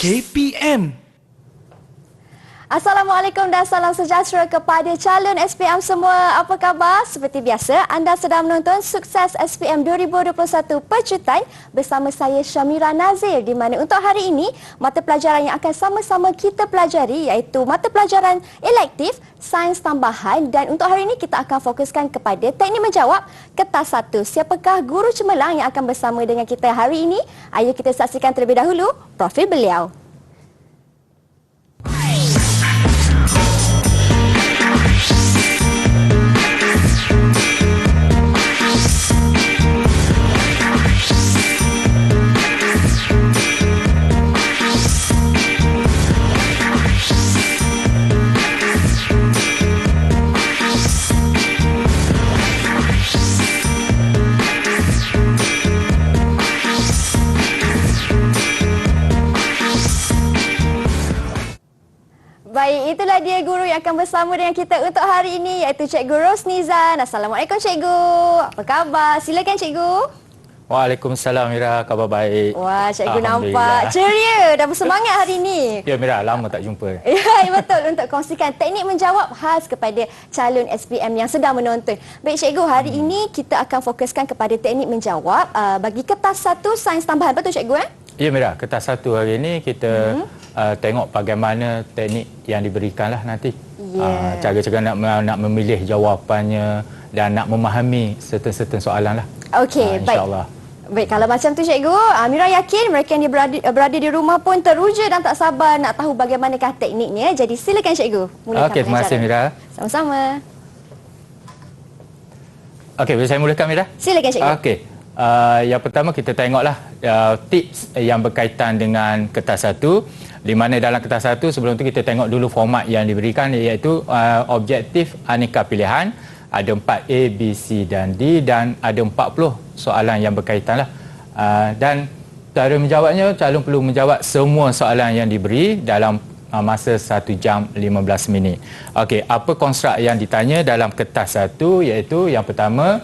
KPM. Assalamualaikum dan salam sejahtera kepada calon SPM semua. Apa khabar? Seperti biasa, anda sedang menonton Sukses SPM 2021 Pecutan bersama saya Syamira Nazir, di mana untuk hari ini mata pelajaran yang akan sama-sama kita pelajari iaitu mata pelajaran elektif Sains Tambahan, dan untuk hari ini kita akan fokuskan kepada teknik menjawab kertas 1. Siapakah guru cemerlang yang akan bersama dengan kita hari ini? Ayo kita saksikan terlebih dahulu profil beliau. Baik, itulah dia guru yang akan bersama dengan kita untuk hari ini iaitu Cikgu Rosnizan. Assalamualaikum Cikgu. Apa khabar? Silakan Cikgu. Waalaikumsalam Mira, khabar baik. Wah, Cikgu nampak ceria dan bersemangat hari ini. Ya Mira, lama tak jumpa. Ya, betul, untuk kongsikan teknik menjawab khas kepada calon SPM yang sedang menonton. Baik Cikgu, hari ini kita akan fokuskan kepada teknik menjawab bagi kertas 1 Sains Tambahan. Betul Cikgu? Ya Mira, kertas 1 hari ini kita tengok bagaimana teknik yang diberikanlah nanti. Cara-cara nak memilih jawapannya dan nak memahami certain soalan lah. Okey, baik. InsyaAllah. Baik, kalau macam tu Cikgu, Mira yakin mereka yang berada di rumah pun teruja dan tak sabar nak tahu bagaimanakah tekniknya. Jadi silakan Cikgu. Okey, terima kasih Mira. Sama-sama. Okey, boleh saya mulakan Mira? Silakan Cikgu. Okey. Yang pertama kita tengoklah tips yang berkaitan dengan kertas 1. Di mana dalam kertas 1 sebelum tu kita tengok dulu format yang diberikan iaitu objektif aneka pilihan. Ada 4 A, B, C dan D dan ada 40 soalan yang berkaitan lah. Dan cara menjawabnya, calon perlu menjawab semua soalan yang diberi dalam masa 1 jam 15 minit. Okey, apa konstruk yang ditanya dalam kertas 1 iaitu yang pertama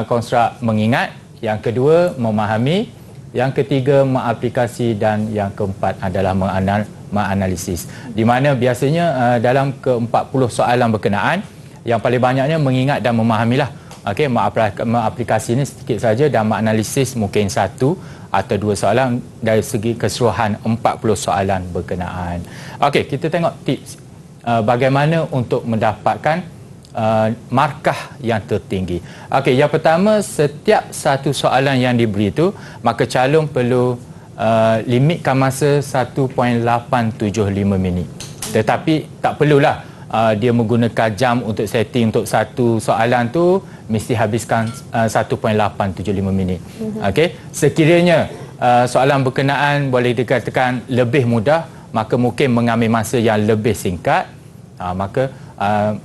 konstruk mengingat, yang kedua memahami, yang ketiga mengaplikasi dan yang keempat adalah menganalisis. Di mana biasanya dalam ke-40 soalan berkenaan yang paling banyaknya mengingat dan memahamilah. Okey, mengaplikasi ini sedikit saja dan menganalisis mungkin 1 atau 2 soalan dari segi keseluruhan 40 soalan berkenaan. Okey, kita tengok tips bagaimana untuk mendapatkan markah yang tertinggi. Okey, yang pertama, setiap satu soalan yang diberi itu maka calon perlu limitkan masa 1.875 minit. Tetapi tak perlulah dia menggunakan jam untuk setting untuk satu soalan tu mesti habiskan 1.875 minit. Okey, sekiranya soalan berkenaan boleh dikatakan lebih mudah, maka mungkin mengambil masa yang lebih singkat. Maka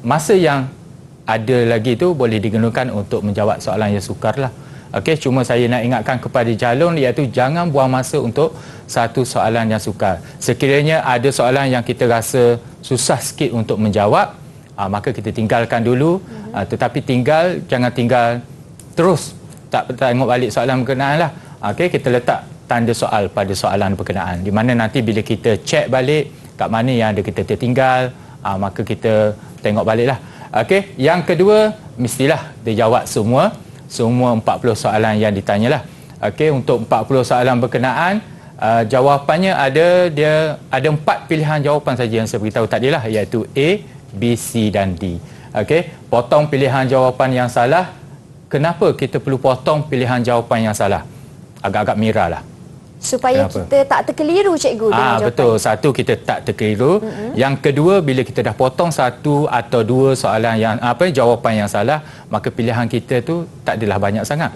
masa yang ada lagi tu boleh digunakan untuk menjawab soalan yang sukar lah. Okey, cuma saya nak ingatkan kepada calon iaitu jangan buang masa untuk satu soalan yang sukar. Sekiranya ada soalan yang kita rasa susah sikit untuk menjawab, maka kita tinggalkan dulu. Tetapi jangan tinggal terus tak tengok balik soalan berkenaan lah. Okey, kita letak tanda soal pada soalan berkenaan, di mana nanti bila kita cek balik kat mana yang ada kita tertinggal, maka kita tengok balik lah. Okey, yang kedua mestilah dia jawab semua 40 soalan yang ditanyalah. Okey, untuk 40 soalan berkenaan jawapannya ada 4 pilihan jawapan saja yang saya beritahu tadi lah, iaitu A, B, C dan D. Okey, potong pilihan jawapan yang salah. Kenapa kita perlu potong pilihan jawapan yang salah? Agak-agak Mira lah. Supaya kenapa? Kita tak terkeliru Cikgu dengan jawapan. Betul, satu kita tak terkeliru. Yang kedua, bila kita dah potong 1 atau 2 soalan yang jawapan yang salah, maka pilihan kita tu tak adalah banyak sangat.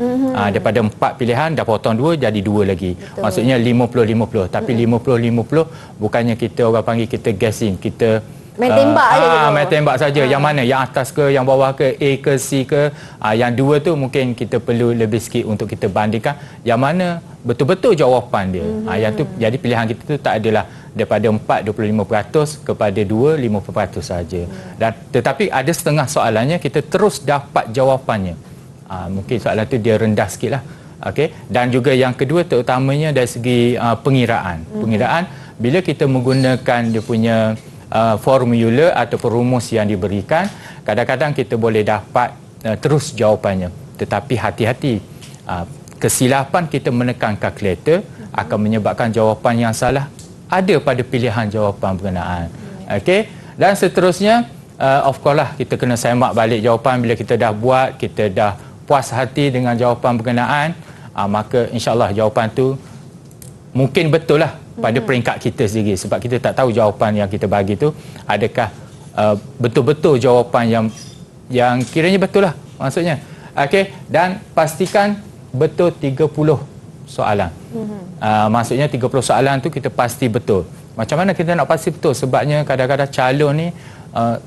Daripada 4 pilihan dah potong 2 jadi 2 lagi. Betul. Maksudnya 50-50. Tapi 50-50 bukannya kita orang panggil kita guessing, kita main tembak je gitu. Main tembak saja. Yang mana? Yang atas ke, yang bawah ke, A ke, C ke. Yang 2 tu mungkin kita perlu lebih sikit untuk kita bandingkan yang mana betul-betul jawapan dia. Yang tu jadi pilihan kita tu tak adalah daripada 4 25% kepada 2 50% saja. Dan tetapi ada setengah soalannya kita terus dapat jawapannya. Mungkin soalan tu dia rendah sikitlah. Okey, dan juga yang kedua terutamanya dari segi pengiraan. Pengiraan bila kita menggunakan dia punya formula atau rumus yang diberikan, kadang-kadang kita boleh dapat terus jawapannya. Tetapi hati-hati, kesilapan kita menekan kalkulator akan menyebabkan jawapan yang salah ada pada pilihan jawapan berkenaan. Okey, dan seterusnya of course lah kita kena semak balik jawapan. Bila kita dah buat, kita dah puas hati dengan jawapan berkenaan, maka insya-Allah jawapan tu mungkin betul lah pada peringkat kita sendiri, sebab kita tak tahu jawapan yang kita bagi tu adakah betul-betul jawapan yang kiranya betul lah maksudnya. Okey, dan pastikan betul 30 soalan. Maksudnya 30 soalan tu kita pasti betul. Macam mana kita nak pasti betul? Sebabnya kadang-kadang calon ni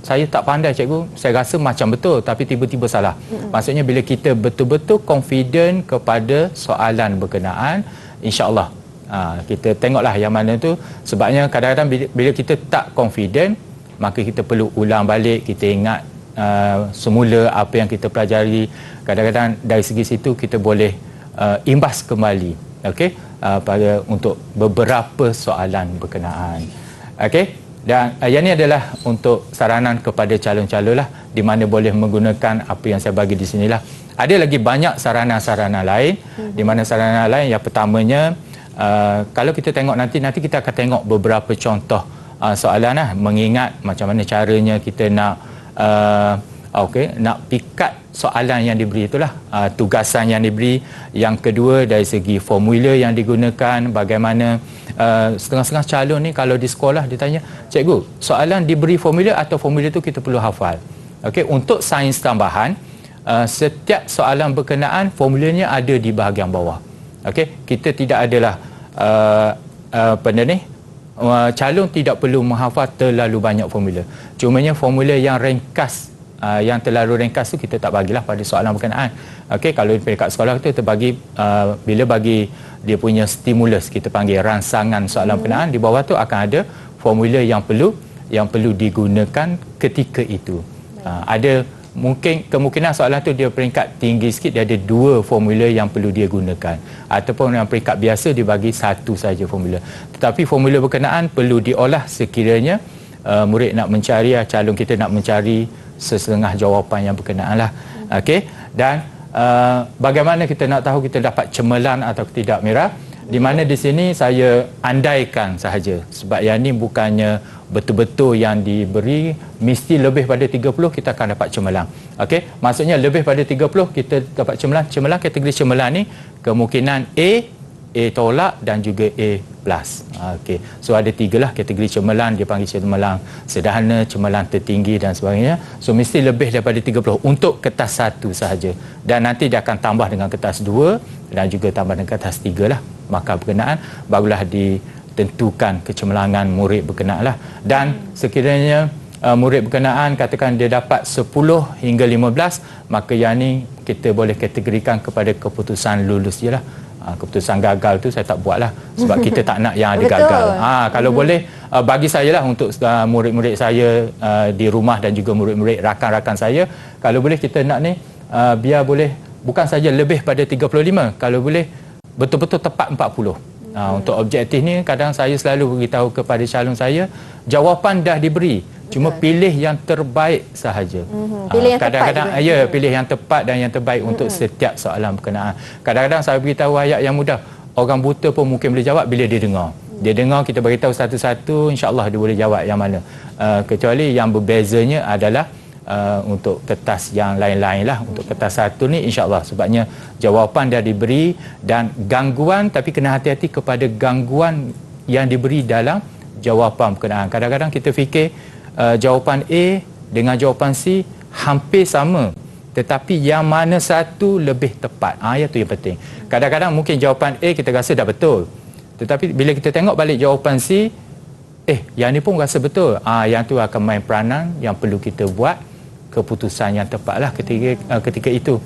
saya tak pandai cikgu, saya rasa macam betul tapi tiba-tiba salah. Maksudnya bila kita betul-betul confident kepada soalan berkenaan, insya-Allah kita tengoklah yang mana tu. Sebabnya kadang-kadang bila kita tak confident, maka kita perlu ulang balik, kita ingat semula apa yang kita pelajari. Kadang-kadang dari segi situ kita boleh imbas kembali, okey, pada untuk beberapa soalan berkenaan. Okey, dan yang ini adalah untuk saranan kepada calon-calon lah, di mana boleh menggunakan apa yang saya bagi di sinilah. Ada lagi banyak sarana-sarana lain, di mana sarana lain yang pertamanya, kalau kita tengok nanti kita akan tengok beberapa contoh soalan lah, mengingat macam mana caranya kita nak nak pikat soalan yang diberi, itulah tugasan yang diberi. Yang kedua, dari segi formula yang digunakan, bagaimana setengah-setengah calon ni kalau di sekolah ditanya, cikgu, soalan diberi formula atau formula tu kita perlu hafal. Okey, untuk sains tambahan, setiap soalan berkenaan formulanya ada di bahagian bawah. Okey, kita tidak adalah calon tidak perlu menghafal terlalu banyak formula. Cumanya formula yang ringkas, yang terlalu ringkas tu kita tak bagilah pada soalan berkenaan. Okey, kalau dekat sekolah kita terbagi, bila bagi dia punya stimulus, kita panggil rangsangan soalan berkenaan, di bawah tu akan ada formula yang perlu digunakan ketika itu. Ada mungkin kemungkinan soalan tu dia peringkat tinggi sikit, dia ada 2 formula yang perlu dia gunakan, ataupun yang peringkat biasa dibagi 1 saja formula. Tetapi formula berkenaan perlu diolah sekiranya murid nak mencari, calon kita nak mencari sesetengah jawapan yang berkenaan lah. Okey, dan bagaimana kita nak tahu kita dapat cemerlang atau tidak, Mira? Di mana di sini saya andaikan sahaja, sebab yang ni bukannya betul-betul yang diberi mesti lebih pada 30 kita akan dapat cemerlang. Okey, maksudnya lebih pada 30 kita dapat cemerlang. Cemerlang, kategori cemerlang ni kemungkinan A tolak dan juga A plus. Okey, so ada 3 lah kategori cemerlang. Dia panggil cemerlang sederhana, cemerlang tertinggi dan sebagainya. So mesti lebih daripada 30 untuk kertas 1 sahaja, dan nanti dia akan tambah dengan kertas 2 dan juga tambah dengan kertas 3 lah. Maka berkenaan barulah ditentukan kecemerlangan murid berkenaan lah. Dan sekiranya murid berkenaan katakan dia dapat 10 hingga 15, maka yang ni kita boleh kategorikan kepada keputusan lulus je lah. Keputusan gagal tu saya tak buat lah, sebab kita tak nak yang ada gagal. Kalau boleh bagi saya lah, untuk murid-murid saya di rumah dan juga murid-murid rakan-rakan saya, kalau boleh kita nak ni biar boleh bukan saja lebih pada 35, kalau boleh betul-betul tepat 40. Untuk objektif ni kadang saya selalu beritahu kepada calon saya, jawapan dah diberi, cuma pilih yang terbaik sahaja. Kadang-kadang pilih yang tepat dan yang terbaik untuk setiap soalan berkenaan. Kadang-kadang saya beritahu ayat yang mudah, orang buta pun mungkin boleh jawab bila dia dengar. Dia dengar, kita beritahu satu-satu, insya-Allah dia boleh jawab yang mana. Kecuali yang berbezanya adalah untuk kertas yang lain-lain lah. Untuk kertas 1 ni insya-Allah, sebabnya jawapan dah diberi, dan gangguan, tapi kena hati-hati kepada gangguan yang diberi dalam jawapan berkenaan. Kadang-kadang kita fikir jawapan A dengan jawapan C hampir sama, tetapi yang mana satu lebih tepat. Itu yang penting. Kadang-kadang mungkin jawapan A kita rasa dah betul, tetapi bila kita tengok balik jawapan C, yang ni pun rasa betul. Yang tu akan main peranan yang perlu kita buat keputusan yang tepatlah ketika itu.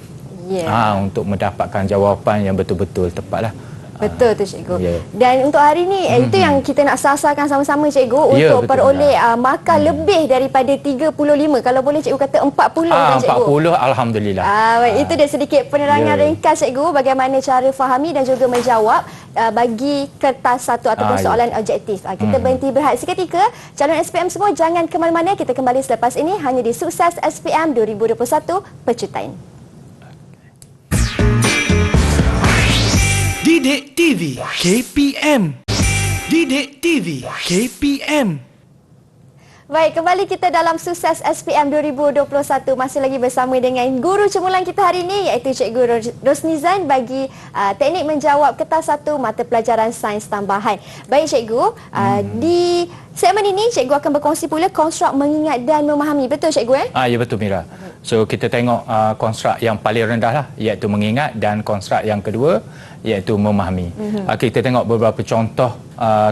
Untuk mendapatkan jawapan yang betul-betul tepatlah. Betul tu cikgu. Ya. Dan untuk hari ni itu yang kita nak sasarkan sama-sama cikgu Ya, untuk betul, peroleh markah lebih daripada 35. Kalau boleh cikgu kata 40 kan cikgu. 40 alhamdulillah. Baik, itu dia sedikit penerangan Ya. ringkas cikgu bagaimana cara fahami dan juga menjawab bagi kertas satu ataupun Ya. soalan objektif. Kita berhenti berehat seketika. Calon SPM semua jangan ke mana-mana. Kita kembali selepas ini hanya di Sukses SPM 2021 Pecutan. Didik TV KPM. Didik TV KPM. Baik, kembali kita dalam Sukses SPM 2021. Masih lagi bersama dengan guru cemerlang kita hari ini iaitu Cikgu Rosnizan bagi teknik menjawab kertas satu mata pelajaran sains tambahan. Baik cikgu, di segmen ini cikgu akan berkongsi pula konstruk mengingat dan memahami. Betul cikgu Ya betul Mira. So kita tengok konstruk yang paling rendah lah iaitu mengingat, dan konstruk yang kedua iaitu memahami. Kita tengok beberapa contoh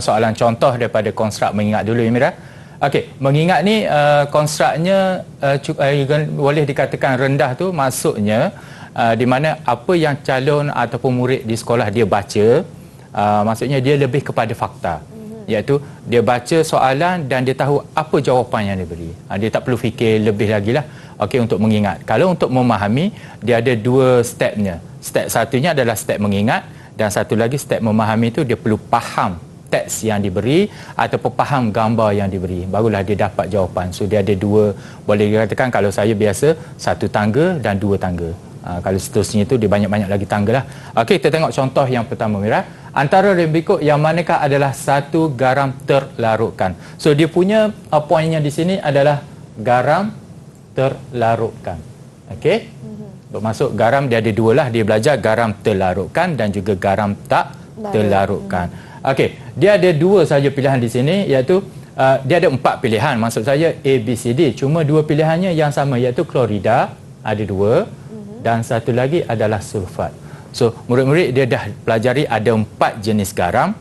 soalan contoh daripada konstruk mengingat dulu ya Mira. Okey, mengingat ni konstruknya boleh dikatakan rendah tu maksudnya di mana apa yang calon ataupun murid di sekolah dia baca, maksudnya dia lebih kepada fakta. Iaitu dia baca soalan dan dia tahu apa jawapan yang diberi. Dia tak perlu fikir lebih lagi lah. Okey, untuk mengingat. Kalau untuk memahami, dia ada dua stepnya. Step satunya adalah step mengingat, dan satu lagi step memahami tu dia perlu faham teks yang diberi ataupun faham gambar yang diberi, barulah dia dapat jawapan. So dia ada dua, boleh dikatakan kalau saya biasa satu tangga dan dua tangga. Kalau seterusnya itu dia banyak-banyak lagi tangga lah. Okey, kita tengok contoh yang pertama Mira. Antara yang berikut yang manakah adalah satu garam terlarutkan. So dia punya poinnya di sini adalah garam terlarutkan. Okey. Bermaksud garam dia ada dua lah, dia belajar garam terlarutkan dan juga garam tak terlarutkan. Okey, dia ada dua saja pilihan di sini iaitu dia ada empat pilihan. Maksud saya A, B, C, D. Cuma dua pilihannya yang sama iaitu klorida, ada dua, dan satu lagi adalah sulfat. So, murid-murid dia dah pelajari ada empat jenis garam.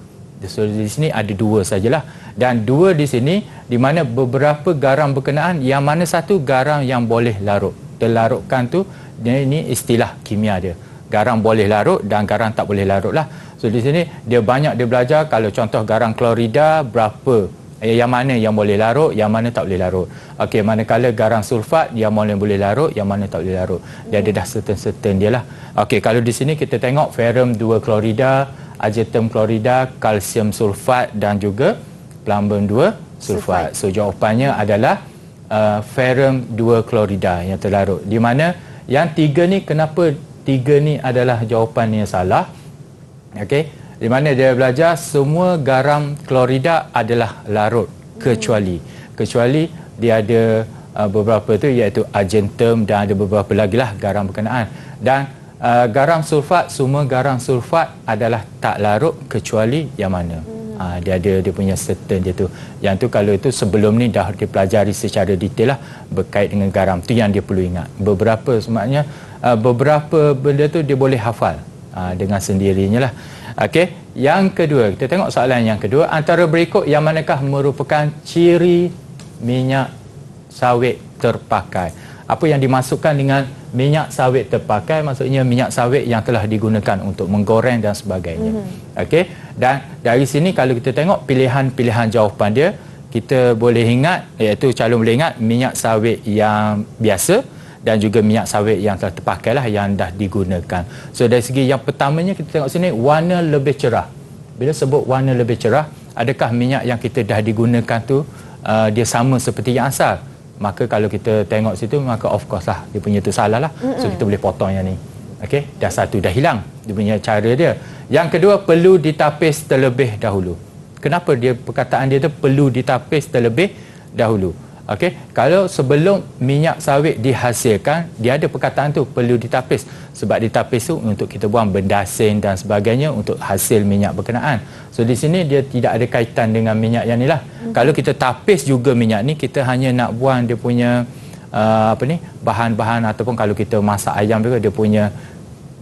So, di sini ada dua sajalah. Dan dua di sini di mana beberapa garam berkenaan, yang mana satu garam yang boleh larut. Terlarutkan tu, ini istilah kimia dia. Garam boleh larut dan garam tak boleh larut lah. So di sini dia banyak dia belajar kalau contoh garam klorida berapa, yang mana yang boleh larut, yang mana tak boleh larut. Okey, manakala garam sulfat yang mana boleh larut, yang mana tak boleh larut. Dia ada dah certain dia lah. Okey, kalau di sini kita tengok ferrum 2 klorida, azetum klorida, kalsium sulfat dan juga plumbum 2 sulfat. So jawapannya adalah ferrum 2 klorida yang terlarut. Di mana yang tiga ni, kenapa tiga ni adalah jawapan yang salah? Okey, di mana dia belajar semua garam klorida adalah larut kecuali dia ada beberapa tu iaitu argentum dan ada beberapa lagi lah garam berkenaan. Dan garam sulfat, semua garam sulfat adalah tak larut kecuali yang mana. Dia ada dia punya certain dia tu. Yang tu kalau itu sebelum ni dah dipelajari secara detail lah berkait dengan garam. Tu yang dia perlu ingat. Beberapa sebenarnya beberapa benda tu dia boleh hafal dengan sendirinya lah. Okey, yang kedua, kita tengok soalan yang kedua. Antara berikut yang manakah merupakan ciri minyak sawit terpakai? Apa yang dimasukkan dengan minyak sawit terpakai? Maksudnya minyak sawit yang telah digunakan untuk menggoreng dan sebagainya. Okey, dan dari sini kalau kita tengok pilihan-pilihan jawapan dia, kita boleh ingat, iaitu calon boleh ingat minyak sawit yang biasa dan juga minyak sawit yang telah terpakai lah, yang dah digunakan. So dari segi yang pertamanya kita tengok sini, warna lebih cerah. Bila sebut warna lebih cerah, adakah minyak yang kita dah digunakan tu dia sama seperti yang asal? Maka kalau kita tengok situ, maka of course lah dia punya tu salah lah. So kita boleh potong yang ni. Okey, dah satu dah hilang dia punya cara dia. Yang kedua, perlu ditapis terlebih dahulu. Kenapa dia perkataan dia tu perlu ditapis terlebih dahulu? Okey, kalau sebelum minyak sawit dihasilkan, dia ada perkataan tu perlu ditapis. Sebab ditapis tu untuk kita buang benda asin dan sebagainya untuk hasil minyak berkenaan. So di sini dia tidak ada kaitan dengan minyak yang ni lah. Kalau kita tapis juga minyak ni, kita hanya nak buang dia punya bahan-bahan, ataupun kalau kita masak ayam juga dia punya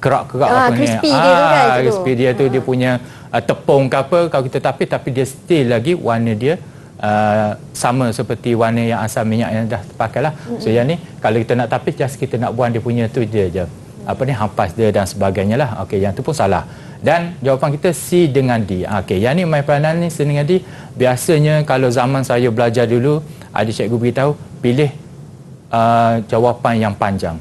kerak-kerak apa ni. Crispy dia tu kan. Crispy dia tu dia punya tepung ke apa, kalau kita tapis tapi dia still lagi warna dia sama seperti warna yang asal minyak yang dah terpakai lah. So yang ni kalau kita nak tapis, just kita nak buang dia punya tu dia je. hampas dia dan sebagainya lah. Okey, yang tu pun salah. Dan jawapan kita C dengan D. Okey, yang ni my peranan ni C dengan D. Biasanya kalau zaman saya belajar dulu, ada cikgu beritahu pilih jawapan yang panjang.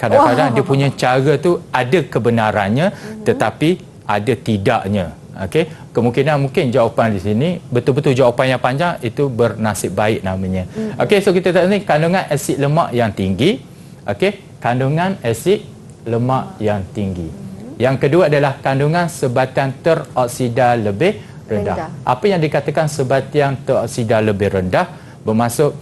Kadang-kadang dia punya cara tu ada kebenarannya tetapi ada tidaknya. Okey, kemungkinan mungkin jawapan di sini betul-betul jawapan yang panjang itu bernasib baik namanya. Okey, so kita tengok ni kandungan asid lemak yang tinggi. Okey, kandungan asid lemak yang tinggi. Yang kedua adalah kandungan sebatian teroksida lebih rendah. Apa yang dikatakan sebatian teroksida lebih rendah bermaksud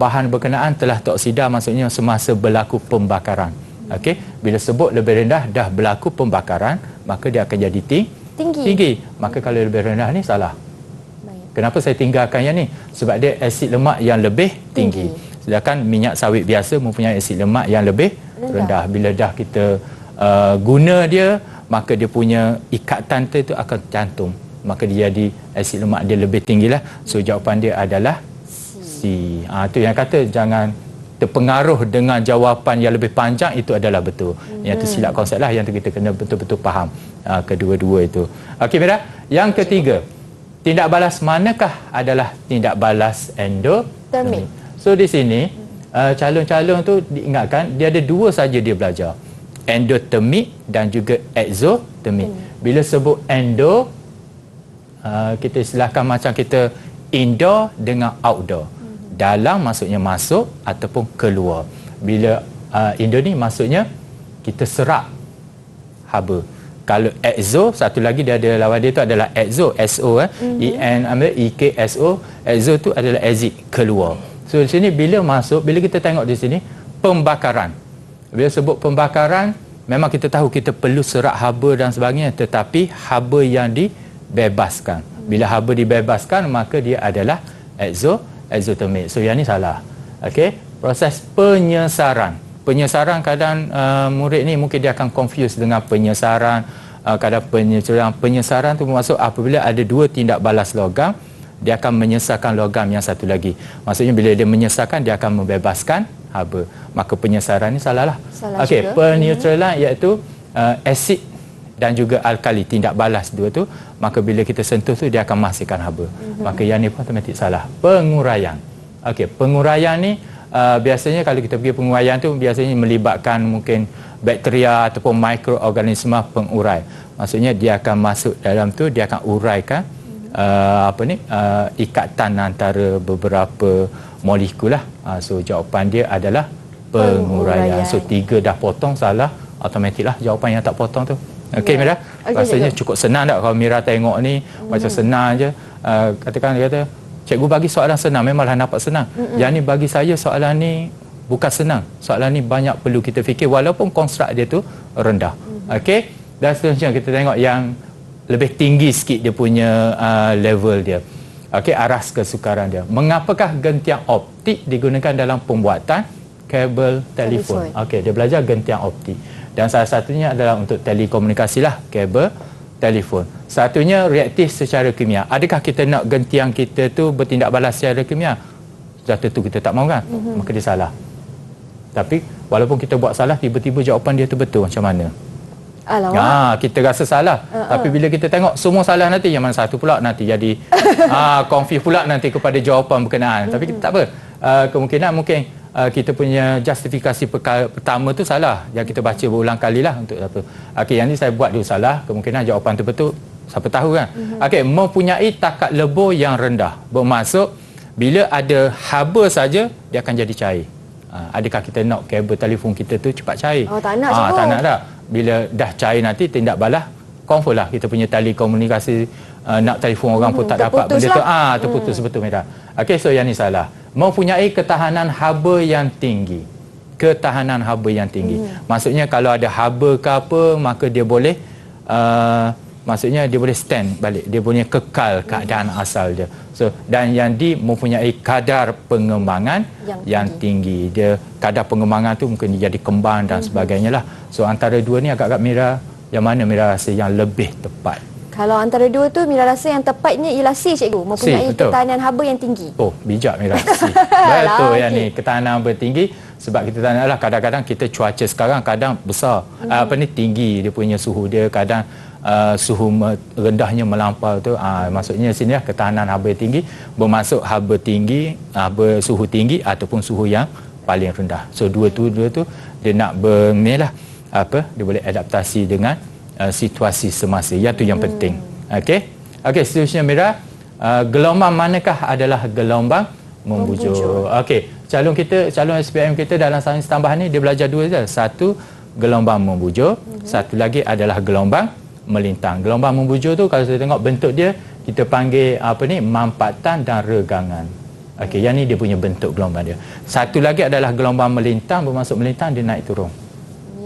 bahan berkenaan telah teroksida, maksudnya semasa berlaku pembakaran. Okey, bila sebut lebih rendah dah berlaku pembakaran, maka dia akan jadi tinggi. Maka kalau lebih rendah ni salah. Kenapa saya tinggalkan yang ni? Sebab dia asid lemak yang lebih tinggi. Sedangkan minyak sawit biasa mempunyai asid lemak yang lebih rendah. Bila dah kita guna dia, maka dia punya ikatan itu akan cantum, maka dia jadi asid lemak dia lebih tinggilah. So jawapan dia adalah C. Itu yang kata jangan terpengaruh dengan jawapan yang lebih panjang, itu adalah betul. Yang tu silap konsep lah, yang tu kita kena betul-betul faham kedua-dua itu. Okey, Mira. Yang ketiga, tindak balas manakah adalah tindak balas endotermik? So di sini calon-calon tu diingatkan dia ada dua saja dia belajar, endotermik dan juga exotermik. Bila sebut endo, kita istilahkan macam kita indoor dengan outdoor. Dalam maksudnya masuk ataupun keluar. Bila indoor ni maksudnya kita serap haba. Kalau exo, satu lagi dia ada lawan dia tu adalah exo, SO ENEKSO. Exo tu adalah exit, keluar. So di sini bila masuk, bila kita tengok di sini pembakaran. Bila sebut pembakaran, memang kita tahu kita perlu serap haba dan sebagainya, tetapi haba yang dibebaskan. Bila haba dibebaskan, maka dia adalah exotermik. So yang ni salah. Okey, proses penyesaran. Penyesaran kadang murid ni mungkin dia akan confuse dengan penyesaran, kadang penyesaran. Penyesaran tu bermaksud apabila ada dua tindak balas logam, dia akan menyesarkan logam yang satu lagi. Maksudnya bila dia menyesarkan, dia akan membebaskan haba. Maka penyesaran ni salah lah. Okey, peneutralan iaitu asid dan juga alkali, tindak balas dua tu, maka bila kita sentuh tu dia akan menghasilkan haba. Maka yang ni pun automatik salah. Penguraian. Okey, penguraian ni biasanya kalau kita pergi penguraian tu biasanya melibatkan mungkin bakteria ataupun mikroorganisma pengurai. Maksudnya dia akan masuk dalam tu, dia akan uraikan ikatan antara beberapa molekul lah. So jawapan dia adalah penguraian. So 3 dah potong salah, automatik lah jawapan yang tak potong tu. Okey, Mira. Rasanya cukup senang tak kalau Mira tengok ni macam senang je. Katakan dia kata cikgu bagi soalan senang, memanglah nampak senang. Yang ni bagi saya soalan ni bukan senang. Soalan ni banyak perlu kita fikir walaupun konstruk dia tu rendah. Okey. Dan seterusnya kita tengok yang lebih tinggi sikit dia punya level dia. Okey, aras kesukaran dia. Mengapakah gentian optik digunakan dalam pembuatan kabel telefon? Okey, dia belajar gentian optik. Dan salah satunya adalah untuk telekomunikasi lah, kabel telefon. Satunya reaktif secara kimia. Adakah kita nak gentian kita tu bertindak balas secara kimia? Sudah tentu kita tak mahu kan? Maka dia salah. Tapi walaupun kita buat salah, tiba-tiba jawapan dia tu betul, macam mana? Kita rasa salah. Tapi bila kita tengok semua salah nanti, yang mana satu pula nanti jadi confuse pula nanti kepada jawapan berkenaan. Tapi kita tak apa. Kemungkinan mungkin kita punya justifikasi pertama tu salah, yang kita baca berulang kali lah untuk apa. Okey, yang ni saya buat dulu salah, kemungkinan jawapan tu betul, siapa tahu kan. Okey, mempunyai takat lebur yang rendah bermaksud bila ada haba saja dia akan jadi cair. Adakah kita nak kabel telefon kita tu cepat cair? Tak nak cikgu. Tak nak dah. Bila dah cair nanti tindak balas confirm lah kita punya telekomunikasi, nak telefon orang pun tak dapat benda tu. Terputus betul, Mira. Okey, so yang ni salah. Mempunyai ketahanan haba yang tinggi. Ketahanan haba yang tinggi. Maksudnya kalau ada haba ke apa, maka dia boleh maksudnya dia boleh stand balik, dia boleh kekal keadaan asal dia. So dan yang mempunyai kadar pengembangan yang tinggi. Dia kadar pengembangan tu mungkin dia jadi kembang dan sebagainya lah. So antara dua ni agak-agak Mira, yang mana Mira rasa yang lebih tepat? Kalau antara dua tu Mira rasa yang tepatnya ialah C, cikgu. Mempunyai ketahanan haba yang tinggi. Oh, bijak Mira. C. Betul yang ni, ketahanan haba tinggi. Sebab kita tak naklah kadang-kadang kita cuaca sekarang kadang besar, tinggi dia punya suhu dia, kadang suhu rendahnya melampau tu, maksudnya sini lah ketahanan haba tinggi, bermaksud haba tinggi, haba suhu tinggi ataupun suhu yang paling rendah. So dua tu dia nak dia boleh adaptasi dengan situasi semasa. Yang tu yang penting. Okey, seterusnya Mira, gelombang manakah adalah gelombang membujur? Okey, calon SPM kita dalam sains tambahan ni dia belajar dua saja. Satu gelombang membujur, satu lagi adalah gelombang melintang. Gelombang membujur tu kalau saya tengok bentuk dia, kita panggil mampatan dan regangan. Okey, yang ni dia punya bentuk gelombang dia. Satu lagi adalah gelombang melintang, bermaksud melintang dia naik turun.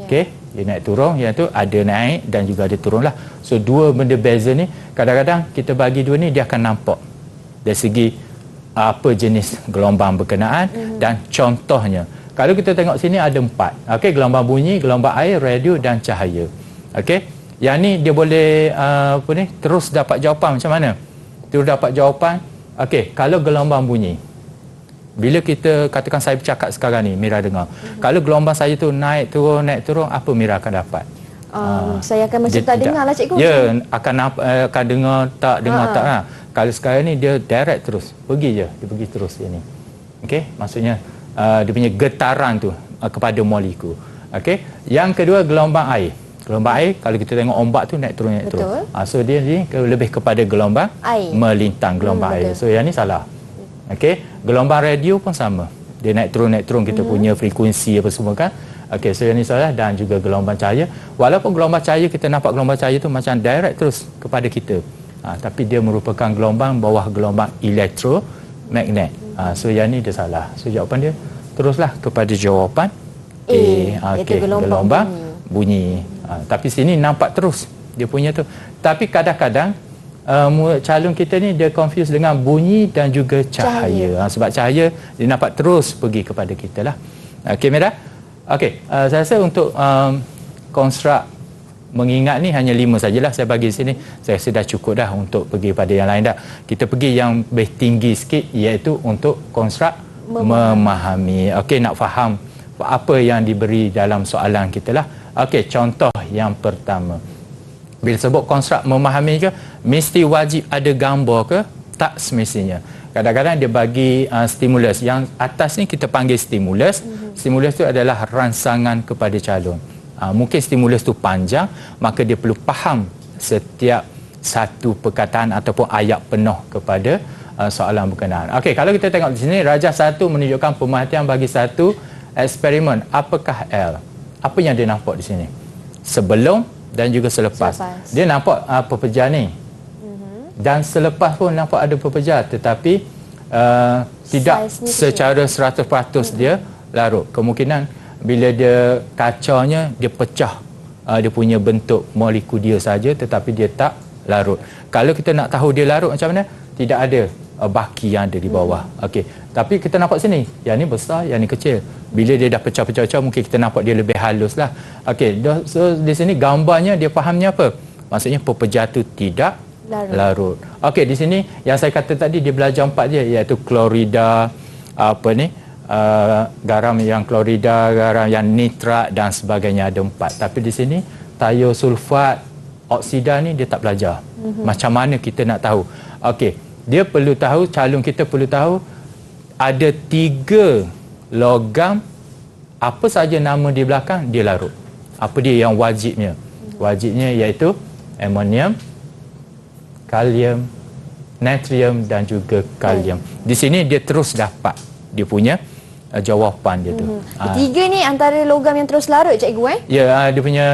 Okey, dia naik turun, yang tu ada naik dan juga ada turun lah. So dua benda beza ni, kadang-kadang kita bagi dua ni dia akan nampak dari segi apa jenis gelombang berkenaan dan contohnya. Kalau kita tengok sini ada 4. Okey, gelombang bunyi, gelombang air, radio dan cahaya. Okey, yang ni dia boleh terus dapat jawapan macam mana? Terus dapat jawapan. Okey, kalau gelombang bunyi, bila kita katakan saya bercakap sekarang ni, Mira dengar. Kalau gelombang saya tu naik turun, apa Mira akan dapat? Saya akan macam tak dengar lah cikgu. Ya, akan dengar tak lah. Kalau sekarang ni dia direct terus, dia pergi terus ini. Okey, maksudnya dia punya getaran tu kepada molekul. Okey, yang kedua gelombang air. Gelombang air kalau kita tengok ombak tu naik turun. So dia ni lebih kepada gelombang air. Melintang, gelombang air. So yang ni salah. Okey, gelombang radio pun sama. Dia naik turun kita punya frekuensi apa semua kan. Okey, so yang ni salah. Dan juga gelombang cahaya. Walaupun gelombang cahaya kita nampak gelombang cahaya tu macam direct terus kepada kita. Tapi dia merupakan gelombang bawah gelombang elektromagnet. So yang ni dia salah. So jawapan dia teruslah kepada jawapan A. Okey, gelombang bunyi. Tapi sini nampak terus dia punya tu. Tapi kadang-kadang calon kita ni dia confuse dengan bunyi dan juga cahaya. Sebab cahaya dia nampak terus pergi kepada kita lah. Okey Mira? Okey, saya rasa untuk konstruk mengingat ni hanya 5 sajalah saya bagi sini. Saya rasa dah cukup dah untuk pergi pada yang lain dah. Kita pergi yang lebih tinggi sikit, iaitu untuk konstruk memahami. Okey, nak faham apa yang diberi dalam soalan kita lah. Okey, contoh yang pertama. Bila sebut konstruk memahami ke, mesti wajib ada gambar ke? Tak semestinya. Kadang-kadang dia bagi stimulus. Yang atas ni kita panggil stimulus. Stimulus tu adalah rangsangan kepada calon. Mungkin stimulus tu panjang, maka dia perlu faham setiap satu perkataan ataupun ayat penuh kepada soalan berkenaan. Okey, kalau kita tengok di sini, rajah 1 menunjukkan pemerhatian bagi satu eksperimen. Apakah L? Apa yang dia nampak di sini? Sebelum dan juga selepas. Dia nampak pepejar ni. Dan selepas pun nampak ada pepejar, tetapi tidak secara 100% dia larut. Kemungkinan bila dia kacaunya, dia pecah dia punya bentuk molekul dia saja, tetapi dia tak larut. Kalau kita nak tahu dia larut macam mana, tidak ada baki yang ada di bawah. Okey, tapi kita nampak sini, yang ni besar, yang ni kecil. Bila dia dah pecah-pecah, mungkin kita nampak dia lebih halus lah. Okey, so di sini gambarnya dia fahamnya apa? Maksudnya pepejar tu tidak larut. Okey, di sini yang saya kata tadi dia belajar 4 je, iaitu klorida, garam yang klorida, garam yang nitrat dan sebagainya, ada 4. Tapi di sini tiosulfat, oksida ni dia tak belajar. Macam mana kita nak tahu? Okey, dia perlu tahu, calon kita perlu tahu ada 3 logam, apa saja nama di belakang dia larut. Apa dia yang wajibnya? Wajibnya iaitu amonium, kalium, natrium dan juga kalium. Di sini dia terus dapat dia punya jawapan dia tu. Ketiga ni antara logam yang terus larut cikgu Ya, dia punya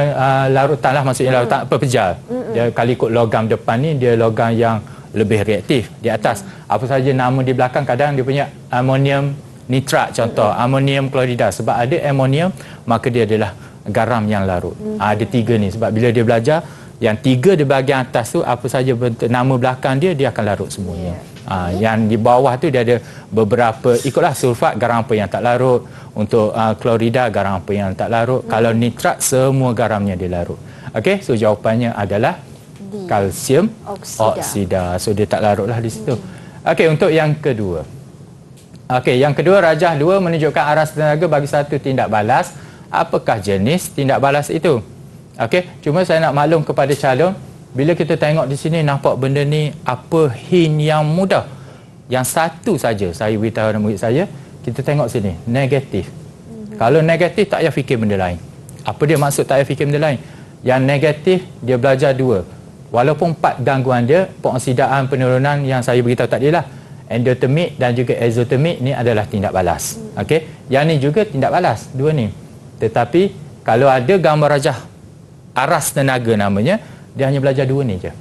larutan lah, maksudnya larutan pepejar. Dia kali ikut logam depan ni, dia logam yang lebih reaktif. Di atas apa saja nama di belakang, kadang dia punya amonium nitrat contoh, amonium klorida. Sebab ada amonium, maka dia adalah garam yang larut. Ada 3 ni. Sebab bila dia belajar, yang 3 di bahagian atas tu, apa saja bentuk nama belakang dia akan larut semuanya. Yang di bawah tu dia ada beberapa, ikutlah sulfat, garam apa yang tak larut. Untuk klorida, garam apa yang tak larut. Kalau nitrat, semua garamnya dia larut. Okey, so jawapannya adalah kalsium oksida. So dia tak larutlah di situ. Okey, untuk yang kedua. Okey, yang kedua, rajah 2 menunjukkan aras tenaga bagi satu tindak balas. Apakah jenis tindak balas itu? Okey, cuma saya nak maklum kepada calon, bila kita tengok di sini nampak benda ni apa hint yang mudah. Yang satu saja saya beritahu kepada murid saya, kita tengok sini, negatif. Kalau negatif tak payah fikir benda lain. Apa dia maksud tak payah fikir benda lain? Yang negatif dia belajar 2. Walaupun 4 gangguan dia, pengoksidaan penurunan yang saya beritahu tadi lah. Endotermik dan juga exotermik ni adalah tindak balas. Okey, yang ni juga tindak balas, 2 ni. Tetapi kalau ada gambar rajah aras tenaga namanya, dia hanya belajar 2 ni je.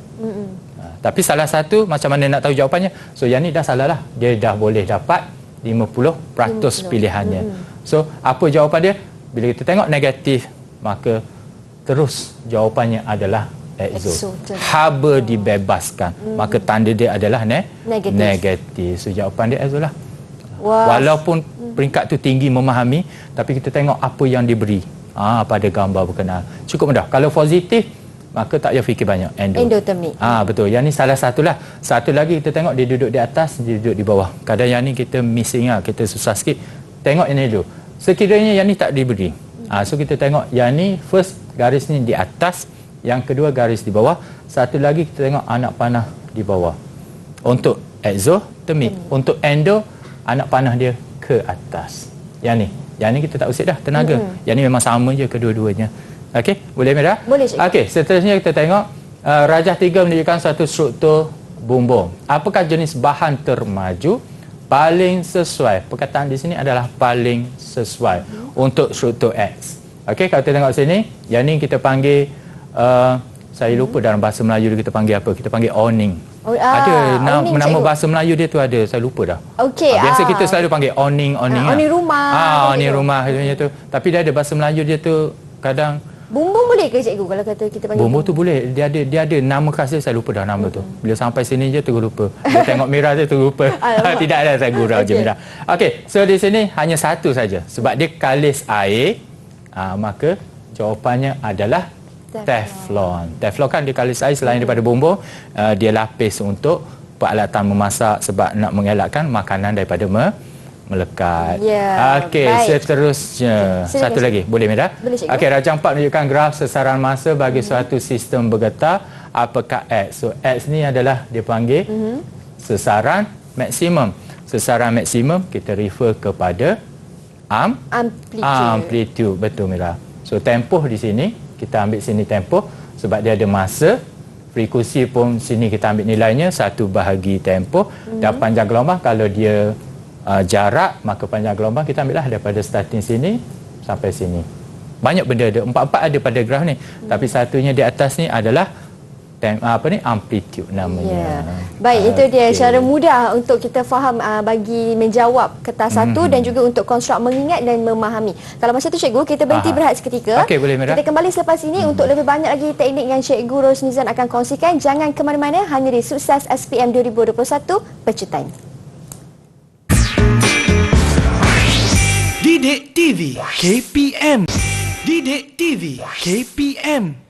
Tapi salah satu macam mana nak tahu jawapannya? So yang ni dah salah lah. Dia dah boleh dapat 50% pilihannya. So apa jawapan dia? Bila kita tengok negatif, maka terus jawapannya adalah exo. Haba dibebaskan. Maka tanda dia adalah negatif. So jawapan dia exo lah. Walaupun peringkat tu tinggi memahami, tapi kita tengok apa yang diberi pada gambar berkenaan. Cukup mudah. Kalau positif, maka tak payah fikir banyak. Endotermik. Betul. Yang ni salah satulah. Satu lagi kita tengok dia duduk di atas, dia duduk di bawah. Kadang yang ni kita missing lah, kita susah sikit. Tengok yang ni dulu. Sekiranya yang ni tak diberi. So kita tengok yang ni first garis ni di atas, yang kedua garis di bawah. Satu lagi kita tengok anak panah di bawah. Untuk exotermik. Untuk endo, anak panah dia ke atas. Yang ni kita tak usik dah tenaga. Yang ni memang sama je kedua-duanya. Okey, boleh Mira? Boleh, Cikgu. Okey, seterusnya kita tengok rajah 3 menunjukkan satu struktur bumbung. Apakah jenis bahan termaju paling sesuai? Perkataan di sini adalah paling sesuai untuk struktur X. Okey, kalau kita tengok sini, yang ni kita panggil saya lupa dalam bahasa Melayu kita panggil apa? Kita panggil awning. Ada nama bahasa Melayu dia tu ada, saya lupa dah. Okey. Biasa kita selalu panggil awning awning rumah. Awning rumah macam tu. Tapi dia ada bahasa Melayu dia tu kadang bumbung boleh ke cikgu kalau kata kita panggil? Bumbung tu boleh. Dia ada nama khas dia, saya lupa dah nama tu. Bila sampai sini je terus lupa. Bila tengok Mira tu terus lupa. Tidak ada, saya gurau je Mira. Okey, so di sini hanya satu saja. Sebab dia kalis air, maka jawapannya adalah Teflon. Teflon kan dia kalis air selain daripada bumbung, dia lapis untuk peralatan memasak sebab nak mengelakkan makanan daripada melekat. Okey, seterusnya. Satu lagi. Boleh Mira? Boleh, Cikgu. Okey, rajah 4 menunjukkan graf sesaran masa bagi suatu sistem bergetar. Apakah X? So X ni adalah dia panggil sesaran maksimum. Sesaran maksimum kita refer kepada amplitude. Betul Mira. So tempoh di sini, kita ambil sini tempoh sebab dia ada masa. Frekuensi pun sini kita ambil nilainya 1 bahagi tempoh. Dan panjang gelombang kalau dia jarak, maka panjang gelombang kita ambil lah daripada starting sini sampai sini. Banyak benda ada, 4 ada pada graf ni. Tapi satunya di atas ni adalah amplitude namanya. Baik, itu dia cara mudah untuk kita faham bagi menjawab kertas satu dan juga untuk konstruk mengingat dan memahami. Kalau masa tu cikgu, kita berhenti berehat seketika. Okey, boleh Mira. Kita kembali selepas ini untuk lebih banyak lagi teknik yang Cikgu Rosnizan akan kongsikan. Jangan ke mana-mana, hanya di Sukses SPM 2021 Pecutan. Didik TV KPM. Didik TV KPM.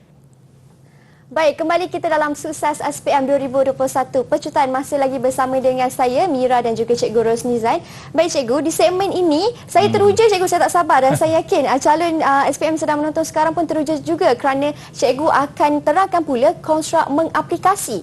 Baik, kembali kita dalam Sukses SPM 2021 Pecutan. Masih lagi bersama dengan saya, Mira dan juga Cikgu Rosnizan. Baik Cikgu, di segmen ini saya teruja Cikgu, saya tak sabar dan saya yakin calon SPM sedang menonton sekarang pun teruja juga kerana Cikgu akan terangkan pula konstruk mengaplikasi.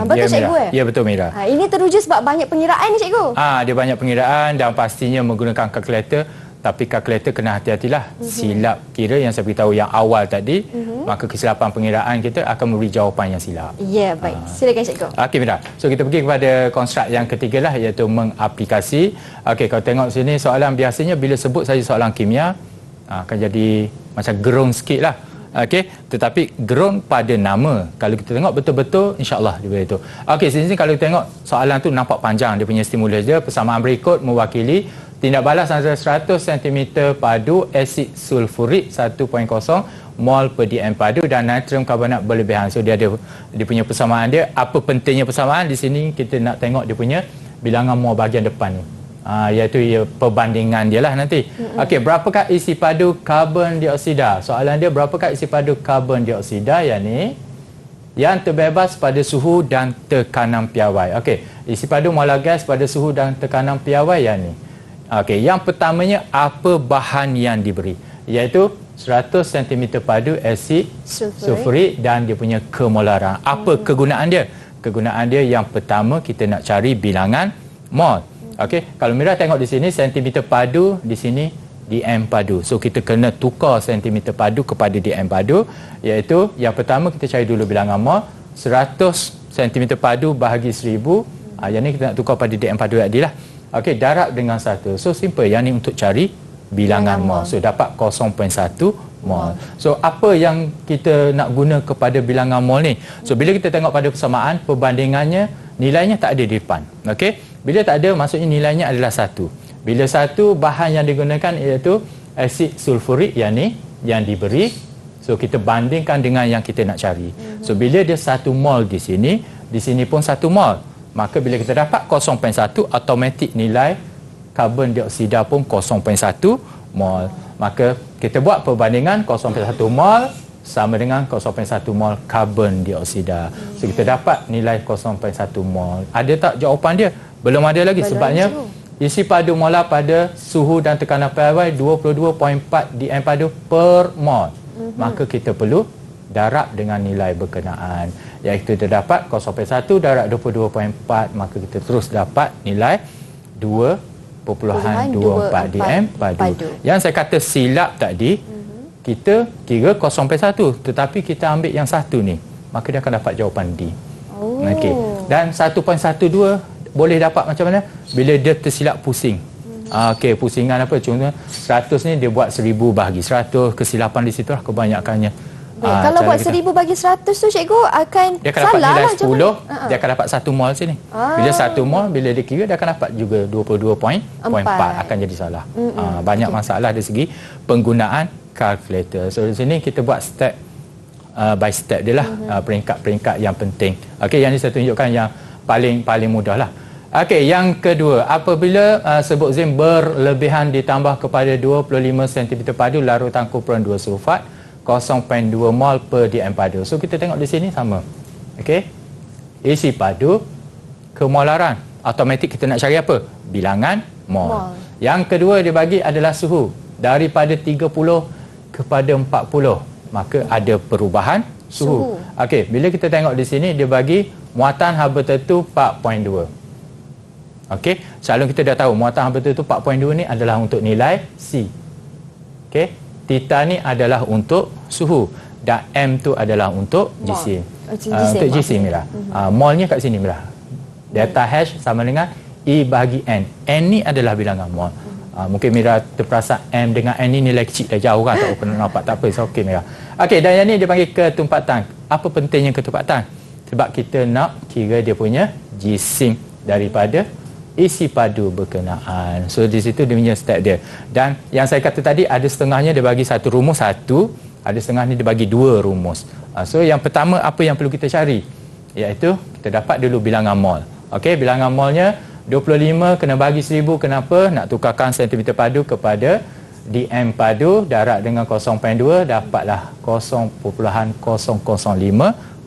Betul Cikgu? Ya betul Mira. Ini teruja sebab banyak pengiraan ni Cikgu. Dia banyak pengiraan dan pastinya menggunakan kalkulator. Tapi kalkulator kena hati-hatilah. Silap kira yang saya beritahu yang awal tadi, maka kesilapan pengiraan kita akan memberi jawapan yang silap. Ya, baik. Silakan Cikgu. Okey Mira. So kita pergi kepada konstruk yang ketiga lah, iaitu mengaplikasi. Okey, kalau tengok sini soalan biasanya bila sebut saja soalan kimia akan jadi macam gerun sikit lah. Okey, tetapi gerun pada nama. Kalau kita tengok betul-betul, insya-Allah dia begitu. Okey, sini kalau kita tengok soalan tu nampak panjang, dia punya stimulus dia. Persamaan berikut mewakili tindak balas antara 100 cm padu asid sulfurik 1.0 mol per dm padu dan natrium karbonat berlebihan. So dia ada dia punya persamaan dia. Apa pentingnya persamaan di sini? Kita nak tengok dia punya bilangan mol bahagian depan ni. Iaitu perbandingan dia lah nanti. Okey, berapakah isi padu karbon dioksida? Soalan dia, berapakah isi padu karbon dioksida yang ni? Yang terbebas pada suhu dan tekanan piawai. Okey, isi padu molar gas pada suhu dan tekanan piawai yang ni. Okey, yang pertamanya apa bahan yang diberi, iaitu 100 cm padu asid sulfurik dan dia punya kemolaran. Apa kegunaan dia? Kegunaan dia yang pertama, kita nak cari bilangan mol. Okey, kalau Mira tengok di sini cm padu, di sini dm padu. So kita kena tukar cm padu kepada dm padu, iaitu yang pertama kita cari dulu bilangan mol. 100 cm padu bahagi 1000. Yang ni kita nak tukar pada dm padu tadi lah. Okey, darab dengan 1. So simple, yang ni untuk cari bilangan mol. So dapat 0.1 mol. So apa yang kita nak guna kepada bilangan mol ni? So bila kita tengok pada persamaan, perbandingannya nilainya tak ada di depan. Okey, bila tak ada maksudnya nilainya adalah 1. Bila 1, bahan yang digunakan iaitu asid sulfurik yang ni yang diberi. So kita bandingkan dengan yang kita nak cari. So bila dia 1 mol di sini pun 1 mol. Maka bila kita dapat 0.1, automatik nilai karbon dioksida pun 0.1 mol. Maka kita buat perbandingan 0.1 mol sama dengan 0.1 mol karbon dioksida. So kita dapat nilai 0.1 mol. Ada tak jawapan dia? Belum ada lagi. Sebabnya isi padu molar pada suhu dan tekanan PRY 22.4 dm padu per mol. Maka kita perlu darab dengan nilai berkenaan, iaitu kita dapat 0.1 darab 22.4, maka kita terus dapat nilai 2.24 dm padu. Yang saya kata silap tadi, kita kira 0.1 tetapi kita ambil yang satu ni, maka dia akan dapat jawapan D. Okey. Dan 1.12 boleh dapat macam mana? Bila dia tersilap pusing. Okey, pusingan apa? Contohnya 100 ni dia buat 1000 bahagi 100, kesilapan di situ lah kebanyakannya. Kalau buat 1000 bagi 100 tu cikgu akan dia akan dapat nilai 10, dia akan dapat 1 mol sini. Bila 1 mol, bila dia kira dia akan dapat juga 22.4, akan jadi salah. Banyak masalah dari segi penggunaan kalkulator. So di sini kita buat step by step dia lah, peringkat-peringkat yang penting. Okey, yang ni saya tunjukkan yang paling mudah lah. Okey, yang kedua, apabila seboksim berlebihan ditambah kepada 25 cm padu larutan kumpulan 2 sulfat 0.2 mol per dm padu. So kita tengok di sini sama. Okey. Isi padu, kemolaran. Automatik kita nak cari apa? Bilangan mol. Yang kedua dia bagi adalah suhu. Daripada 30 kepada 40. Maka ada perubahan suhu. Okey, bila kita tengok di sini dia bagi muatan haba tertentu 4.2. Okey, selalu kita dah tahu muatan haba tertentu 4.2 ni adalah untuk nilai C. Okey. Theta ni adalah untuk suhu dan M tu adalah untuk GC. Untuk GC Mira. Molnya kat sini Mira. Delta H sama dengan E bahagi N. N ni adalah bilangan mol. Mungkin Mira terperasan M dengan N ni nilai kecil dah jauh kan, tak pernah nampak, tak apa. So, okey Mira. Okey, dan yang ni dia panggil ketumpatan. Apa pentingnya ketumpatan? Sebab kita nak kira dia punya GC daripada isi padu berkenaan. So di situ dia punya step dia. Dan yang saya kata tadi, ada setengahnya dia bagi satu rumus satu, ada setengah ni dia bagi dua rumus. So yang pertama apa yang perlu kita cari? Iaitu kita dapat dulu bilangan mol. Okey, bilangan molnya 25 kena bagi 1000. Kenapa? Nak tukarkan cm padu kepada dm padu, darab dengan 0.2, dapatlah 0.005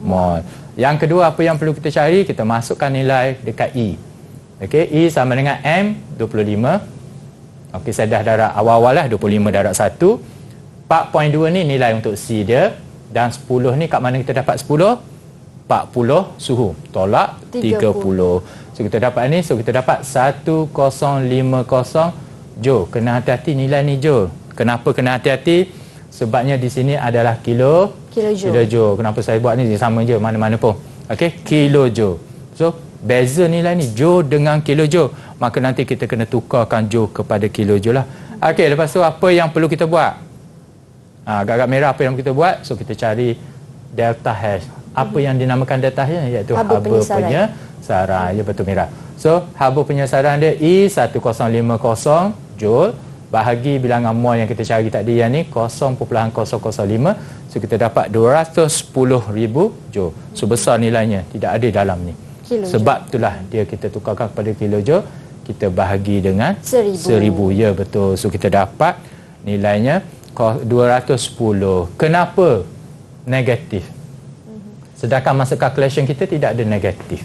mol. Yang kedua apa yang perlu kita cari? Kita masukkan nilai dekat E. Okey, E sama dengan M 25. Okey, saya dah darab awal-awal lah 25 darab 1. 4.2 ni nilai untuk C dia, dan 10 ni kat mana kita dapat 10? 40 suhu tolak 30. So kita dapat ni, so kita dapat 1050 joule. Kena hati-hati nilai ni joule. Kenapa kena hati-hati? Sebabnya di sini adalah kilojoule. Kenapa saya buat ni sama je mana-mana pun. Okey, kilojoule. So beza nilai ni joule dengan kilojoule, maka nanti kita kena tukarkan joule kepada kilojoule lah. Okey, lepas tu apa yang perlu kita buat? Agak-agak merah apa yang kita buat? So kita cari delta H. Apa yang dinamakan delta H iaitu haba penyesaran. Ya, betul Mira. So haba penyesaran dia E1050 joule bahagi bilangan mol yang kita cari tadi yang ni 0.005. So kita dapat 210,000 joule. So besar nilainya, tidak ada dalam ni. Sebab itulah dia kita tukarkan kepada kilojoule, kita bahagi dengan 1000. Ya, betul. So kita dapat nilainya 210. Kenapa negatif? Sedangkan masa calculation kita tidak ada negatif.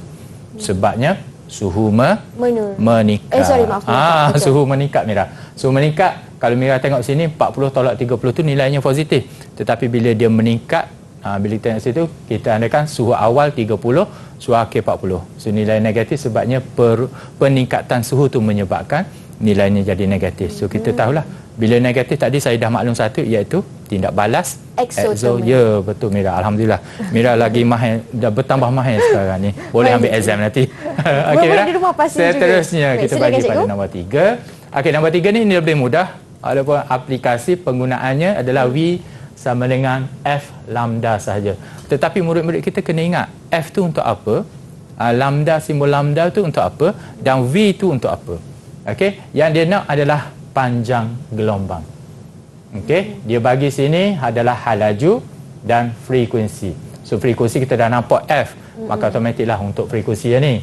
Sebabnya suhu meningkat. Maaf. Betul. Suhu meningkat, Mira. Suhu meningkat, kalau Mira tengok sini 40 tolak 30 tu nilainya positif. Tetapi bila dia meningkat, bila kita tengok situ, kita andakan suhu awal 30, suhu akhir 40. So nilai negatif sebabnya peningkatan suhu tu menyebabkan nilainya jadi negatif. So kita tahulah bila negatif tadi saya dah maklum satu, iaitu tindak balas exo. Ya, betul Mira. Alhamdulillah. Mira lagi mahir, dah bertambah mahir sekarang ni. Boleh ambil exam nanti. Okey Mira. Seterusnya kita bagi pada nombor 3. Okey, nombor 3 ni lebih mudah. Adapun aplikasi penggunaannya adalah V sama dengan F lambda sahaja. Tetapi murid-murid kita kena ingat F tu untuk apa, lambda, simbol lambda tu untuk apa, dan V tu untuk apa. Okey, yang dia nak adalah panjang gelombang. Okey, dia bagi sini adalah halaju dan frekuensi. So frekuensi kita dah nampak F, maka automatiklah untuk frekuensi yang ni.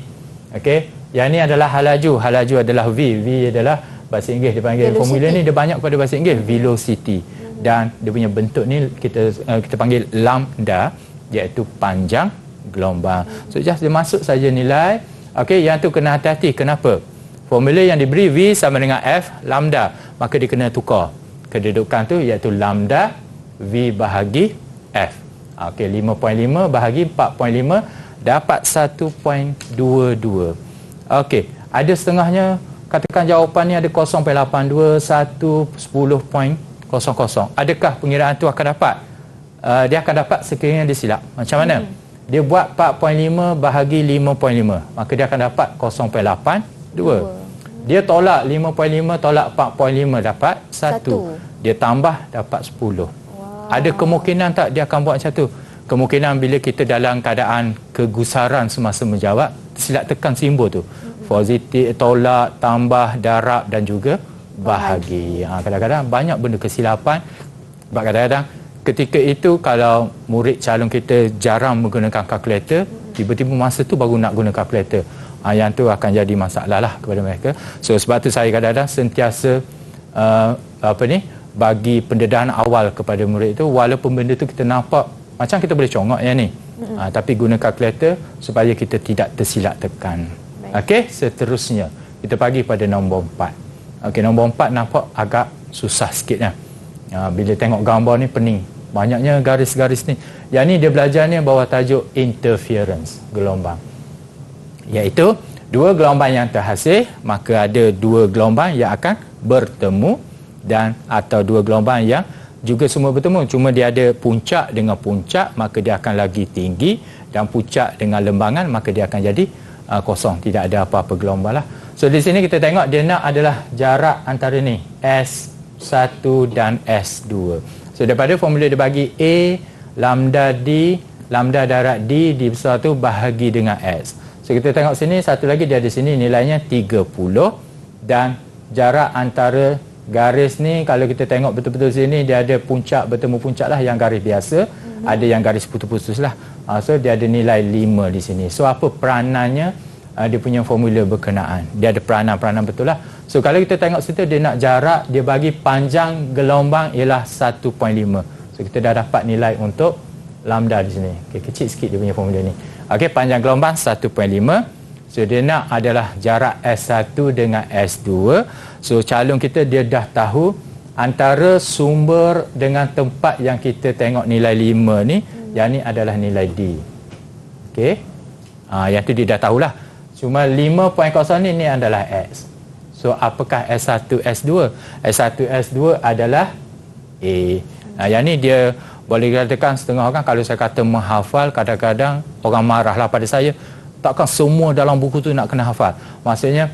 Okey, yang ni adalah halaju, halaju adalah V, V adalah bahasa Inggeris dipanggil velocity. Formula ni dia banyak pada bahasa Inggeris, velocity. Dan dia punya bentuk ni kita panggil lambda, iaitu panjang gelombang. So just dia masuk saja nilai. Okey, yang tu kena hati-hati. Kenapa? Formula yang diberi V sama dengan F lambda, maka dia kena tukar kedudukan tu, iaitu lambda V bahagi F. Okey, 5.5 bahagi 4.5 dapat 1.22. Okey, ada setengahnya, katakan jawapan ni ada 0.82, 1, 10.00. Adakah pengiraan tu akan dapat? Dia akan dapat sekiranya dia silap. Macam mana? Dia buat 4.5 bahagi 5.5, maka dia akan dapat 0.82. Dia tolak 5.5 tolak 4.5 dapat 1. Dia tambah dapat 10. Ada kemungkinan tak dia akan buat macam tu? Kemungkinan bila kita dalam keadaan kegusaran semasa menjawab, silap tekan simbol tu. Positif, tolak, tambah, darab dan juga bahagi. Kadang-kadang banyak benda kesilapan. Sebab kadang-kadang ketika itu kalau murid calon kita jarang menggunakan kalkulator, tiba-tiba masa tu baru nak guna kalkulator. Yang tu akan jadi masalah lah kepada mereka. So sebab tu saya kadang-kadang sentiasa bagi pendedahan awal kepada murid itu, walaupun benda tu kita nampak macam kita boleh congok yang ni, tapi guna kalkulator supaya kita tidak tersilap tekan. Okey, seterusnya kita bagi pada nombor 4. Okey, nombor 4 nampak agak susah sikit. Bila tengok gambar ni pening, banyaknya garis-garis ni. Yang ni dia belajarnya bawah tajuk interference gelombang, iaitu dua gelombang yang terhasil, maka ada dua gelombang yang akan bertemu, dan atau dua gelombang yang juga semua bertemu, cuma dia ada puncak dengan puncak, maka dia akan lagi tinggi, dan puncak dengan lembangan, maka dia akan jadi kosong, tidak ada apa-apa gelombang lah. So di sini kita tengok dia nak adalah jarak antara ni S1 dan S2. So daripada formula dia bagi A lambda D, lambda darab D besar tu bahagi dengan S. So kita tengok sini, satu lagi dia ada sini nilainya 30, dan jarak antara garis ni kalau kita tengok betul-betul sini dia ada puncak bertemu puncak lah, yang garis biasa, ada yang garis putus-putus lah. So dia ada nilai 5 di sini. So apa peranannya? Dia punya formula berkenaan. Dia ada peranan betul lah. So kalau kita tengok situ dia nak jarak, dia bagi panjang gelombang ialah 1.5. So kita dah dapat nilai untuk lambda di sini. Okay, kecil sikit dia punya formula ni. Okey, panjang gelombang 1.5. So dia nak adalah jarak S1 dengan S2. So calon kita dia dah tahu antara sumber dengan tempat yang kita tengok nilai 5 ni, yang ni adalah nilai D. Okey. Yang tu dia dah tahulah. Cuma 5.0 ni adalah X. So apakah S1 S2? S1 S2 adalah A. Yang ni dia boleh katakan setengah orang kalau saya kata menghafal, kadang-kadang orang marahlah pada saya. Takkan semua dalam buku tu nak kena hafal. Maksudnya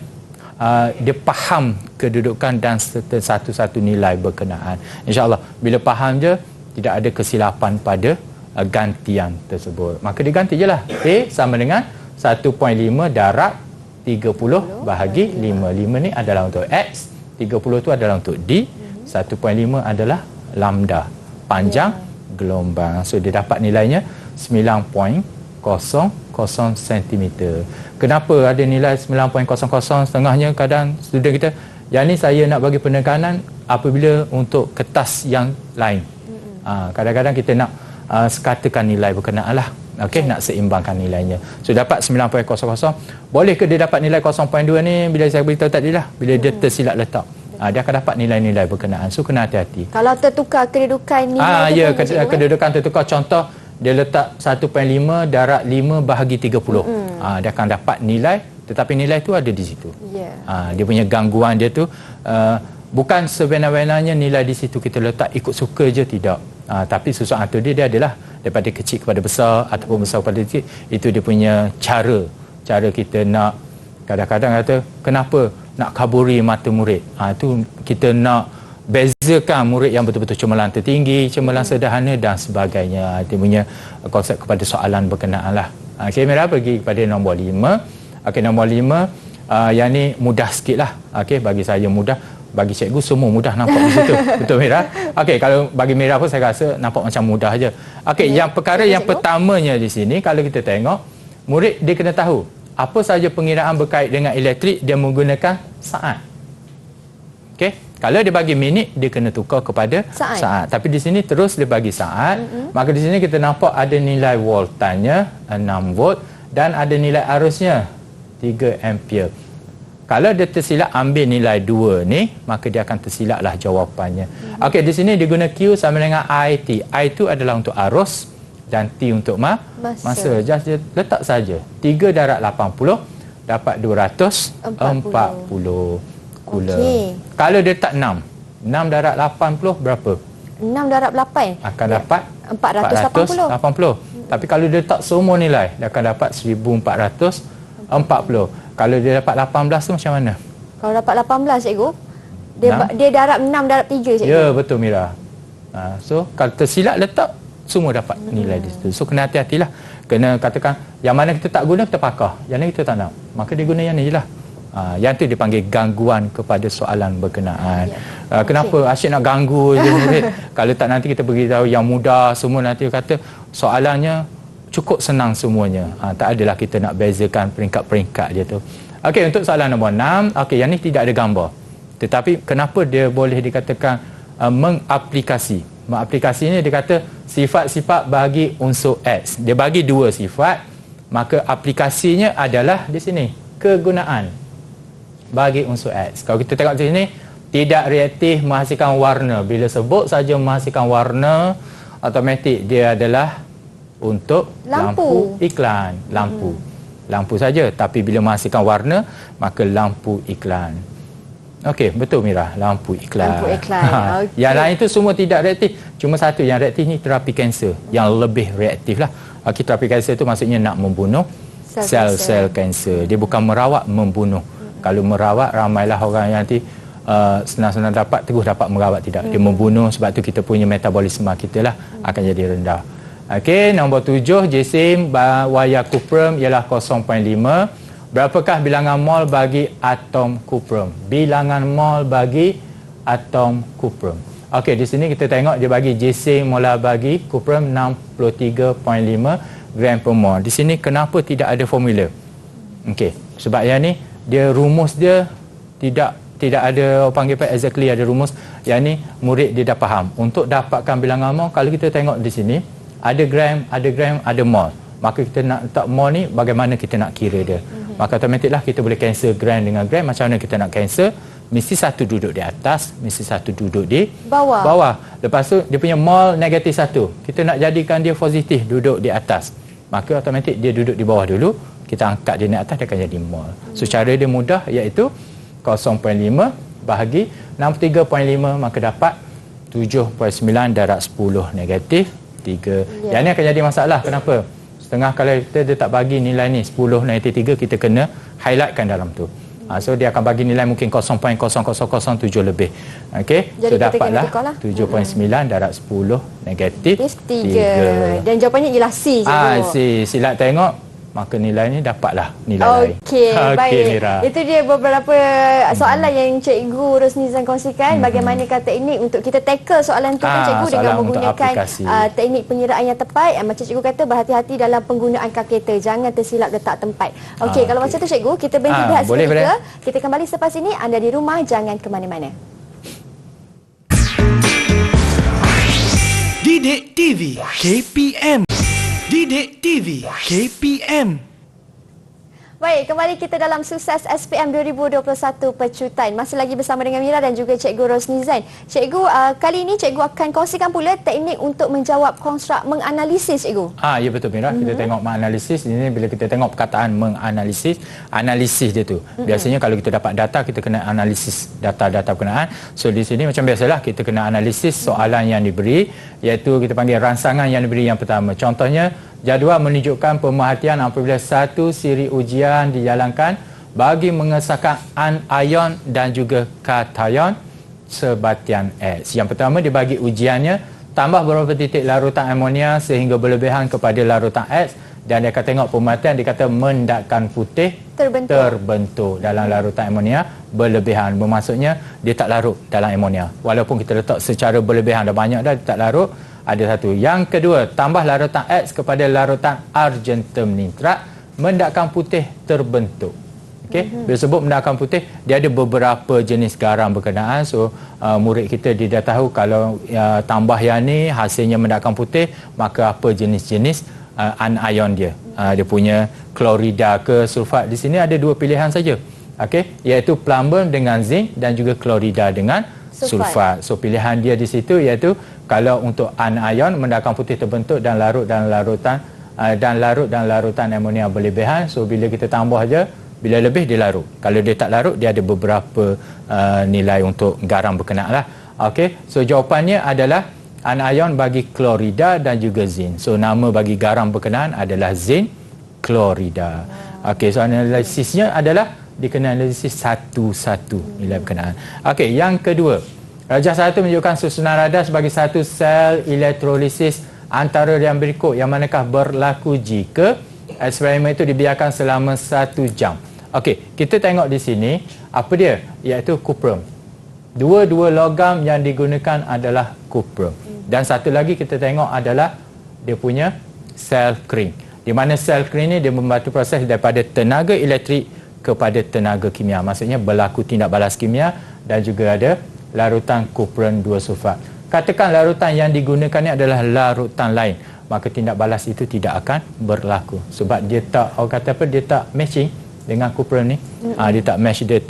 dia faham kedudukan dan satu-satu nilai berkenaan. InsyaAllah bila faham je, tidak ada kesilapan pada gantian tersebut. Maka diganti je lah. A sama dengan 1.5 darab 30 bahagi 5. 5 ni adalah untuk X, 30 tu adalah untuk D, 1.5 adalah lambda, panjang gelombang. So dia dapat nilainya 9.00 cm. Kenapa ada nilai 9.00 setengahnya? Kadang student kita, yang ni saya nak bagi penekanan apabila untuk kertas yang lain. Kadang-kadang kita nak sekatakan nilai berkenaan lah. Okey, nak seimbangkan nilainya. So dapat 9.00. Boleh ke dia dapat nilai 0.2 ni bila saya beritahu tadi lah, bila dia tersilap letak. Dia akan dapat nilai-nilai berkenaan. So kena hati-hati. Kalau tertukar kedudukan nilai ya, kedudukan tertukar. Contoh dia letak 1.5 darab 5 bahagi 30. Dia akan dapat nilai, tetapi nilai tu ada di situ. Dia punya gangguan dia tu bukan sebenar-benarnya nilai di situ kita letak ikut suka je, tidak. Tapi susah tu dia adalah daripada kecil kepada besar ataupun besar kepada kecil. Itu dia punya cara kita nak, kadang-kadang kata kenapa nak kaburi mata murid. Itu kita nak bezakan murid yang betul-betul cemerlang tertinggi, cemerlang sederhana dan sebagainya. Dia punya konsep kepada soalan berkenaan lah. Okey, Mira pergi kepada nombor 5. Okey, nombor 5 yang ni mudah sikit lah. Okey, bagi saya mudah, bagi cikgu semua mudah nampak di situ. Betul Mira? Okey, kalau bagi Mira pun saya rasa nampak macam mudah aja. Okey, yang perkara yang pertamanya di sini kalau kita tengok, murid dia kena tahu apa sahaja pengiraan berkait dengan elektrik dia menggunakan saat. Okey, kalau dia bagi minit dia kena tukar kepada saat. Tapi di sini terus dia bagi saat. Maka di sini kita nampak ada nilai voltanya 6 volt dan ada nilai arusnya 3 ampere. Kalau dia tersilap ambil nilai 2 ni, maka dia akan tersilaplah jawapannya. Okey, di sini dia guna Q sama dengan IT. I itu adalah untuk arus dan T untuk masa. Just dia letak saja. 3 darab 80 dapat 240 kula. Kalau dia tak 6 darab 80 berapa? 6 darab 8 akan dapat 480. Tapi kalau dia letak semua nilai, dia akan dapat 1440. Kalau dia dapat 18 tu macam mana? Kalau dapat 18 cikgu, dia darab 6 darab 3 cikgu. Ya, betul Mira. So kalau tersilap letak semua dapat nilai di situ. So kena hati-hatilah. Kena katakan yang mana kita tak guna kita pakar, yang ni kita tak nak, maka dia guna yang ni je lah. Yang tu dipanggil gangguan kepada soalan berkenaan. Kenapa asyik nak ganggu je murid? Kalau tak nanti kita beritahu yang mudah semua, nanti kata soalannya cukup senang semuanya. Tak adalah kita nak bezakan peringkat-peringkat dia tu. Okey, untuk soalan nombor 6, okey, yang ni tidak ada gambar. Tetapi kenapa dia boleh dikatakan mengaplikasi? Mengaplikasi ni dia kata sifat-sifat bagi unsur X. Dia bagi 2 sifat, maka aplikasinya adalah di sini kegunaan bagi unsur X. Kalau kita tengok di sini, tidak reaktif menghasilkan warna. Bila sebut saja menghasilkan warna, automatik dia adalah untuk lampu iklan. Lampu saja. Tapi bila menghasilkan warna, maka lampu iklan. Okey, betul Mira, lampu iklan. Okay. Yang lain itu semua tidak reaktif. Cuma satu yang reaktif ni terapi kanser, yang lebih reaktif lah. Okey, terapi kanser itu maksudnya nak membunuh sel-sel kanser. Dia bukan merawat, membunuh. Kalau merawat, ramailah orang yang nanti senang-senang dapat, terus dapat merawat. Tidak, dia membunuh. Sebab tu kita punya metabolisme kita lah akan jadi rendah. Okey, nombor 7, jisim wayar kuprum ialah 0.5. Berapakah bilangan mol bagi atom kuprum? Bilangan mol bagi atom kuprum. Okey, di sini kita tengok dia bagi jisim molar bagi kuprum 63.5 gram per mol. Di sini kenapa tidak ada formula? Okey, sebab yang ni dia rumus dia tidak ada, orang panggil apa, exactly ada rumus. Yang ni murid dia dah faham. Untuk dapatkan bilangan mol, kalau kita tengok di sini ada gram, ada mol. Maka kita nak letak mol ni, bagaimana kita nak kira dia? Maka automatiklah kita boleh cancel gram dengan gram. Macam mana kita nak cancel? Mesti satu duduk di atas, mesti satu duduk di bawah. Lepas tu dia punya mol negatif 1. Kita nak jadikan dia positif, duduk di atas. Maka automatik dia duduk di bawah dulu. Kita angkat dia naik atas, dia akan jadi mol. So cara dia mudah, iaitu 0.5 bahagi 63.5, maka dapat 7.9 darab 10 negatif 3. Yang ni akan jadi masalah. Kenapa? Setengah kalau dia tak bagi nilai ni 10 negatif 3, kita kena highlightkan dalam tu. So dia akan bagi nilai mungkin 0.0007 lebih. Okey, so dapatlah 7.9 darab 10 negatif 3. Dan jawapannya ialah C. C. Sila tengok, maka nilai ni dapatlah nilai lain. Okey, baik. Mira. Itu dia beberapa soalan yang Cikgu Rosnizan kongsikan. Bagaimanakah teknik untuk kita tackle soalan tu kan Cikgu, dengan menggunakan teknik pengiraan yang tepat. Macam Cikgu kata, berhati-hati dalam penggunaan kalkulator. Jangan tersilap letak tempat. Okey, kalau macam tu Cikgu, kita berhenti lihat seketika. Kita kembali selepas ini. Anda di rumah, jangan ke mana-mana. Didik Didik TV KPM. Didik TV KPM. Baik, kembali kita dalam Sukses SPM 2021 Pecutan. Masih lagi bersama dengan Mira dan juga Cikgu Rosni Zain. Cikgu, kali ini Cikgu akan kongsikan pula teknik untuk menjawab konstruk menganalisis, Cikgu. Ya betul Mira, kita tengok menganalisis. Ini bila kita tengok perkataan menganalisis, analisis dia tu. Biasanya kalau kita dapat data, kita kena analisis data-data berkenaan. So di sini macam biasalah, kita kena analisis soalan yang diberi, iaitu kita panggil rangsangan yang diberi yang pertama. Contohnya, jadual menunjukkan pemerhatian apabila satu siri ujian dijalankan bagi mengesahkan anion dan juga kation sebatian X. Yang pertama, dia bagi ujiannya, tambah beberapa titik larutan amonia sehingga berlebihan kepada larutan X, dan dia akan tengok pemerhatian, dia kata mendakan putih terbentuk dalam larutan amonia berlebihan. Bermaksudnya dia tak larut dalam amonia. Walaupun kita letak secara berlebihan, dah banyak dah, dia tak larut. Ada satu. Yang kedua, tambah larutan X kepada larutan argentum nitrat, mendakan putih terbentuk. Okey, bila sebut mendakan putih, dia ada beberapa jenis garam berkenaan. So murid kita dia dah tahu kalau tambah yang ni hasilnya mendakan putih, maka apa jenis-jenis anion dia. Dia punya klorida ke sulfat. Di sini ada dua pilihan saja. Okey, iaitu plumbum dengan zinc dan juga klorida dengan sulfat. So pilihan dia di situ iaitu kalau untuk anion mendakan putih terbentuk dan larut dalam larutan amonia berlebihan. So bila kita tambah aja, bila lebih dia larut. Kalau dia tak larut, dia ada beberapa nilai untuk garam berkenaan lah. Okey, so jawapannya adalah anion bagi klorida dan juga zinc. So nama bagi garam berkenaan adalah zinc klorida. Okey, so analisisnya adalah dikena analisis satu-satu nilai berkenaan. Okey, yang kedua, Rajah 1 menunjukkan susunan radar sebagai satu sel elektrolisis antara yang berikut, yang manakah berlaku jika eksperimen itu dibiarkan selama 1 jam. Okey, kita tengok di sini apa dia, iaitu kuprum. Dua-dua logam yang digunakan adalah kuprum. Dan satu lagi kita tengok adalah dia punya sel kering. Di mana sel kering ni dia membantu proses daripada tenaga elektrik kepada tenaga kimia. Maksudnya berlaku tindak balas kimia dan juga ada larutan kuprum 2 sulfat. Katakan larutan yang digunakan ni adalah larutan lain, maka tindak balas itu tidak akan berlaku sebab dia tak, orang kata apa, dia tak matching dengan kuprum ni. Dia tak match, dia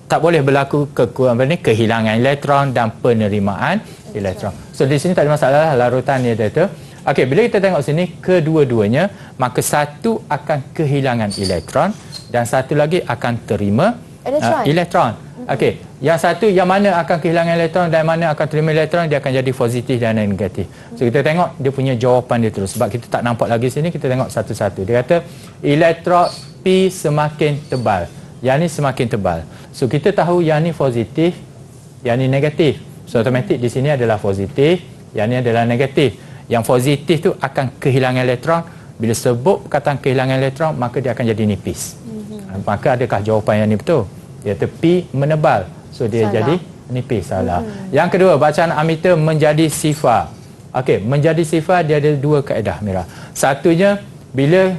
tak boleh berlaku kehilangan elektron dan penerimaan elektron. So di sini tak ada masalah, larutan ni ada tu. Okey, bila kita tengok sini kedua-duanya, maka satu akan kehilangan elektron dan satu lagi akan terima elektron. Okey, yang satu yang mana akan kehilangan elektron dan mana akan terima elektron, dia akan jadi positif dan negatif. So kita tengok dia punya jawapan dia terus. Sebab kita tak nampak lagi sini, kita tengok satu-satu. Dia kata elektrod P semakin tebal. Yang ni semakin tebal. So kita tahu yang ni positif, yang ni negatif. So automatik di sini adalah positif, yang ni adalah negatif. Yang positif tu akan kehilangan elektron. Bila sebut perkataan kehilangan elektron, maka dia akan jadi nipis. Maka adakah jawapan yang ni betul? Iaitu P menebal. So dia salah. Jadi nipis. Salah. Yang kedua, bacaan ammeter menjadi sifar. Okey, menjadi sifar dia ada dua kaedah, Mira. Satunya, bila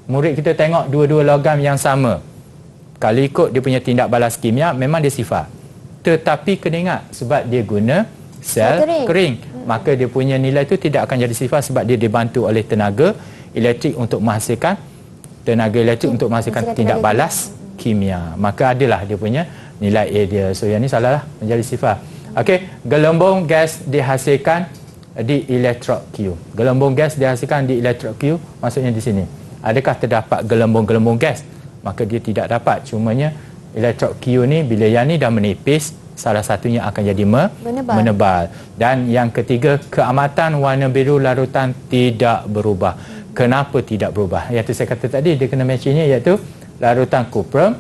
murid kita tengok dua-dua logam yang sama, kalau ikut dia punya tindak balas kimia, memang dia sifar. Tetapi kena ingat, sebab dia guna sel kering, maka dia punya nilai itu tidak akan jadi sifar sebab dia dibantu oleh tenaga elektrik untuk menghasilkan tindak balas kimia. Maka adalah dia punya nilai A dia. So yang ni salah lah, menjadi sifar. Okey, gelembung gas dihasilkan di elektrod Q. Gelembung gas dihasilkan di elektrod Q, maksudnya di sini. Adakah terdapat gelembung-gelembung gas? Maka dia tidak dapat. Cumanya elektrod Q ni bila yang ni dah menipis, salah satunya akan jadi menebal. Dan yang ketiga, keamatan warna biru larutan tidak berubah. Kenapa tidak berubah? Iaitu saya kata tadi, dia kena matchingnya iaitu larutan kuprum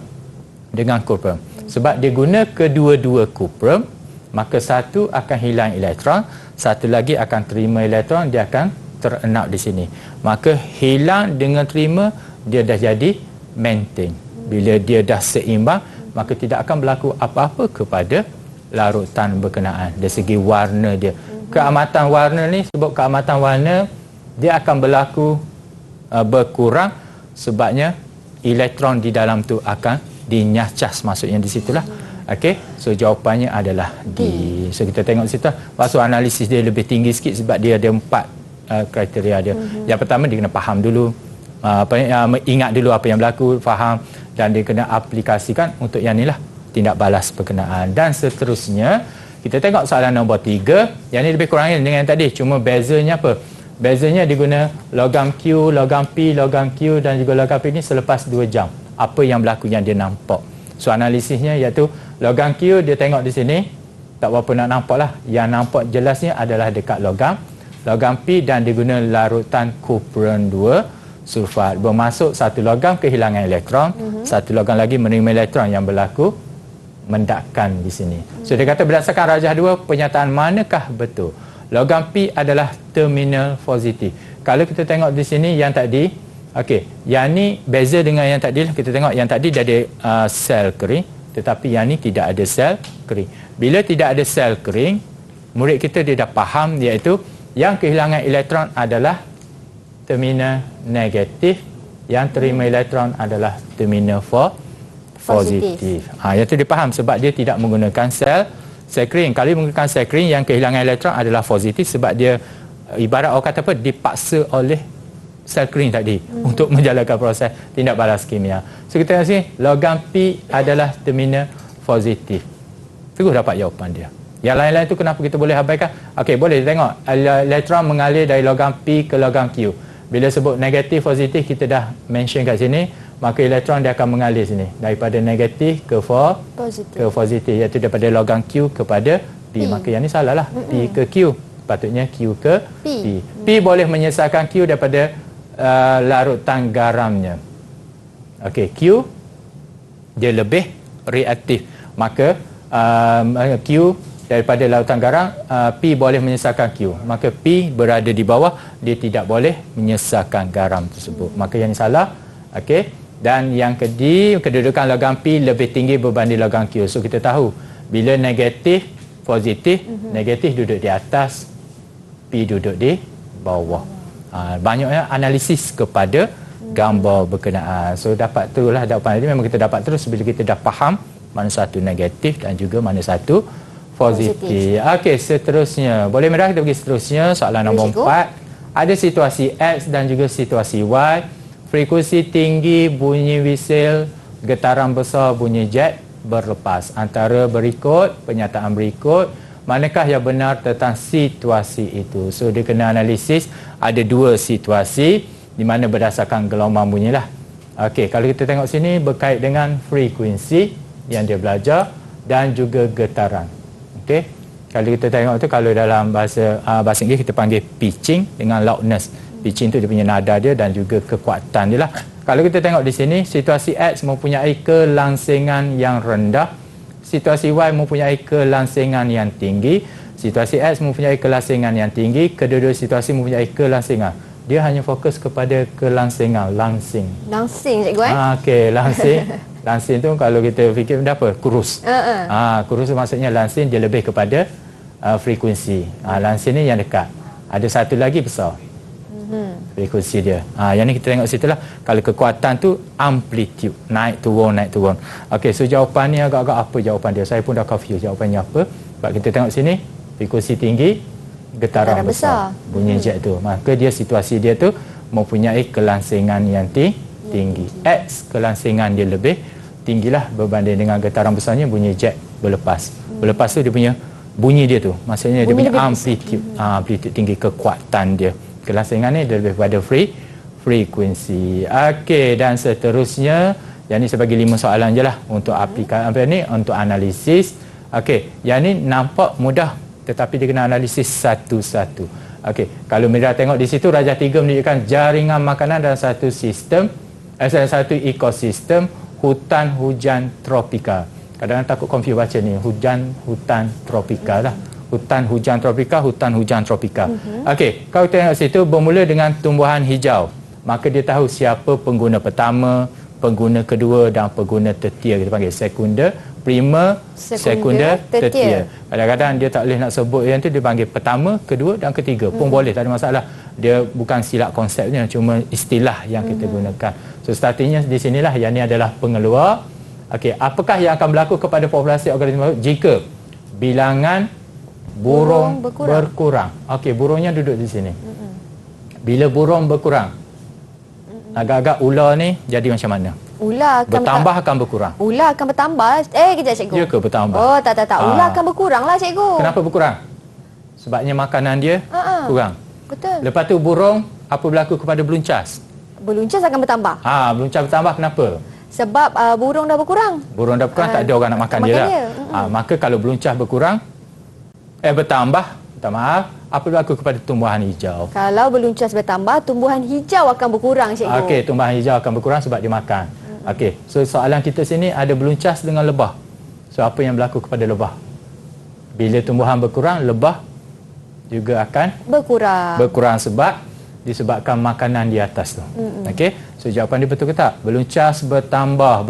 dengan kuprum. Sebab dia guna kedua-dua kuprum, maka satu akan hilang elektron, satu lagi akan terima elektron, dia akan terenak di sini. Maka hilang dengan terima, dia dah jadi maintain. Bila dia dah seimbang, maka tidak akan berlaku apa-apa kepada larutan berkenaan dari segi warna dia. Keamatan warna ni, sebab keamatan warna dia akan berlaku berkurang sebabnya elektron di dalam tu akan dinyacas, maksudnya di situlah Okey, so jawapannya adalah D. So kita tengok situ, masuk analisis dia lebih tinggi sikit sebab dia ada 4 kriteria dia. Yang pertama dia kena faham dulu, ingat dulu apa yang berlaku, faham, dan dia kena aplikasikan untuk yang inilah tindak balas berkenaan. Dan seterusnya kita tengok soalan nombor 3. Yang ni lebih kurang dengan yang tadi, cuma bezanya apa? Bezanya diguna logam Q, logam P, logam Q dan juga logam P ni selepas 2 jam. Apa yang berlaku yang dia nampak. So analisisnya iaitu logam Q dia tengok di sini, tak berapa nak nampak lah. Yang nampak jelasnya adalah dekat logam P dan diguna larutan kupron 2 sulfat. Bermaksud satu logam kehilangan elektron, satu logam lagi menerima elektron yang berlaku mendakkan di sini. So dia kata berdasarkan rajah 2, pernyataan manakah betul? Logam P adalah terminal positif. Kalau kita tengok di sini yang tadi, okey, yang ni beza dengan yang tadi. Kita tengok yang tadi dia ada sel kering, tetapi yang ni tidak ada sel kering. Bila tidak ada sel kering, murid kita dia dah faham, iaitu yang kehilangan elektron adalah terminal negatif, yang terima elektron adalah terminal positif. Yang tu dia faham sebab dia tidak menggunakan sel kering. Kalau menggunakan sel kering, yang kehilangan elektron adalah positif sebab dia ibarat orang kata apa, dipaksa oleh sel kering tadi untuk menjalankan proses tindak balas kimia. So kita tengok sini, logam P adalah terminal positif. Terus dapat jawapan dia. Yang lain-lain tu kenapa kita boleh abaikan? Okey, boleh tengok elektron mengalir dari logam P ke logam Q. Bila sebut negatif positif, kita dah mention kat sini, maka elektron dia akan mengalir sini daripada negatif ke positif, iaitu daripada logam Q kepada P. Maka yang ni salah lah. P ke Q, patutnya Q ke P. P boleh menyesatkan Q daripada larutan garamnya. Okey, Q dia lebih reaktif, maka Q daripada larutan garam, P boleh menyesatkan Q, maka P berada di bawah, dia tidak boleh menyesatkan garam tersebut. Maka yang ini salah. Okey, dan yang kedudukan logam P lebih tinggi berbanding logam Q. So kita tahu bila negatif positif, negatif duduk di atas, P duduk di bawah. Banyaknya analisis kepada gambar berkenaan. So dapat itulah jawapan ini, memang kita dapat terus bila kita dah faham mana satu negatif dan juga mana satu positif. Okey, seterusnya. Boleh merah, kita pergi seterusnya. Soalan nombor 4. Ada situasi X dan juga situasi Y. Frekuensi tinggi bunyi whistle, getaran besar bunyi jet berlepas. Antara berikut, pernyataan berikut, manakah yang benar tentang situasi itu? So dia kena analisis ada 2 situasi di mana berdasarkan gelombang bunyi lah. Okey, kalau kita tengok sini berkait dengan frekuensi yang dia belajar dan juga getaran. Okey, kalau kita tengok tu, kalau dalam bahasa Inggeris kita panggil pitching dengan loudness. Pitching tu dia punya nada dia dan juga kekuatan dia lah. Kalau kita tengok di sini, situasi X mempunyai kelangsingan yang rendah, situasi Y mempunyai kelangsingan yang tinggi, situasi X mempunyai kelangsingan yang tinggi, kedua-dua situasi mempunyai kelangsingan. Dia hanya fokus kepada kelangsingan, langsing cikgu okey, langsing. Langsing tu kalau kita fikir benda apa? Kurus. Kurus tu maksudnya langsing dia lebih kepada frekuensi. Langsing ni yang dekat. Ada satu lagi besar. Frekuensi dia. Yang ni kita tengok situlah. Kalau kekuatan tu amplitude, naik turun. Okey, so jawapan ni agak-agak apa jawapan dia? Saya pun dah confuse jawapannya apa. Sebab kita tengok sini, frekuensi tinggi, getaran besar. Bunyi jet tu. Maka dia situasi dia tu mempunyai kelangsingan yang tinggi. X kelangsingan dia lebih tinggilah berbanding dengan getaran besarnya bunyi jet berlepas. Berlepas tu dia punya bunyi dia tu, maksudnya dia punya amplitude, amplitude tinggi, kekuatan dia. Kelangsingan ni dia lebih pada frekuensi. Okey, dan seterusnya, yang ni sebagai 5 soalan je lah untuk aplikasi apa ni, untuk analisis. Okey, yang ni nampak mudah tetapi dia kena analisis satu-satu. Okey, kalau Mira tengok di situ rajah 3 menunjukkan jaringan makanan dalam satu sistem, satu ekosistem hutan hujan tropika. Kadang-kadang takut confuse baca ni, hutan tropika lah. Hutan hujan tropika. Okey, kalau tengok situ bermula dengan tumbuhan hijau, maka dia tahu siapa pengguna pertama, pengguna kedua dan pengguna tertier. Kita panggil sekunder, primer, sekunder, tertier. Kadang-kadang dia tak boleh nak sebut yang tu, dia panggil pertama, kedua dan ketiga pun boleh, tak ada masalah. Dia bukan silap konsepnya, cuma istilah yang kita gunakan. So startingnya di sinilah, yang ni adalah pengeluar, Okey, apakah yang akan berlaku kepada populasi organisma jika bilangan burung berkurang? Okey, burungnya duduk di sini. Bila burung berkurang, agak-agak ular ni jadi macam mana? Ular akan Bertambah akan berkurang? Ular akan bertambah. Kejap cikgu. Ya ke bertambah? Oh, tak. Ular akan berkurang lah cikgu. Kenapa berkurang? Sebabnya makanan dia kurang. Betul. Lepas tu burung, apa berlaku kepada beluncas? Beluncas akan bertambah. Beluncas bertambah kenapa? Sebab burung dah berkurang. Burung dah berkurang, tak ada orang nak makan dia dah. Maka kalau beluncas berkurang, bertambah, minta maaf, apa berlaku kepada tumbuhan hijau? Kalau beluncas bertambah, tumbuhan hijau akan berkurang cikgu. Okey, tumbuhan hijau akan berkurang sebab dia makan. Okey, so soalan kita sini ada beluncas dengan lebah. So apa yang berlaku kepada lebah? Bila tumbuhan berkurang, lebah juga akan berkurang sebab disebabkan makanan di atas tu. Okey, so jawapan dia betul ke tak? Beluncas bertambah,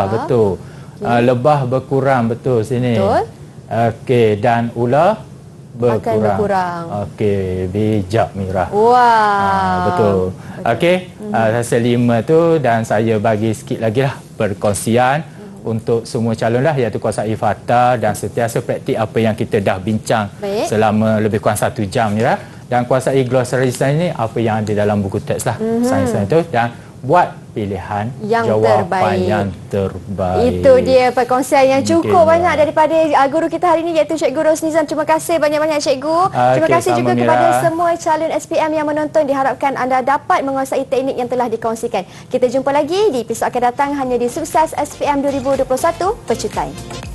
betul. Lebah berkurang, betul sini. Betul. Okey, dan ular berkurang. Okey, bijak Mira. Wah. Betul. Okey, hasil 5 tu dan saya bagi sikit lagi lah perkongsian untuk semua calon lah, iaitu kuasai fakta dan sentiasa praktik apa yang kita dah bincang selama lebih kurang 1 jam Mira. Dan kuasai glossary sains ni apa yang ada dalam buku teks lah, sains tu, dan buat pilihan yang jawapan yang terbaik. Itu dia perkongsian yang cukup banyak daripada guru kita hari ini, iaitu Cikgu Rosnizam. Terima kasih banyak-banyak Cikgu. Terima kasih juga kepada semua calon SPM yang menonton. Diharapkan anda dapat menguasai teknik yang telah dikongsikan. Kita jumpa lagi di episod akan datang hanya di Sukses SPM 2021 Pecutai.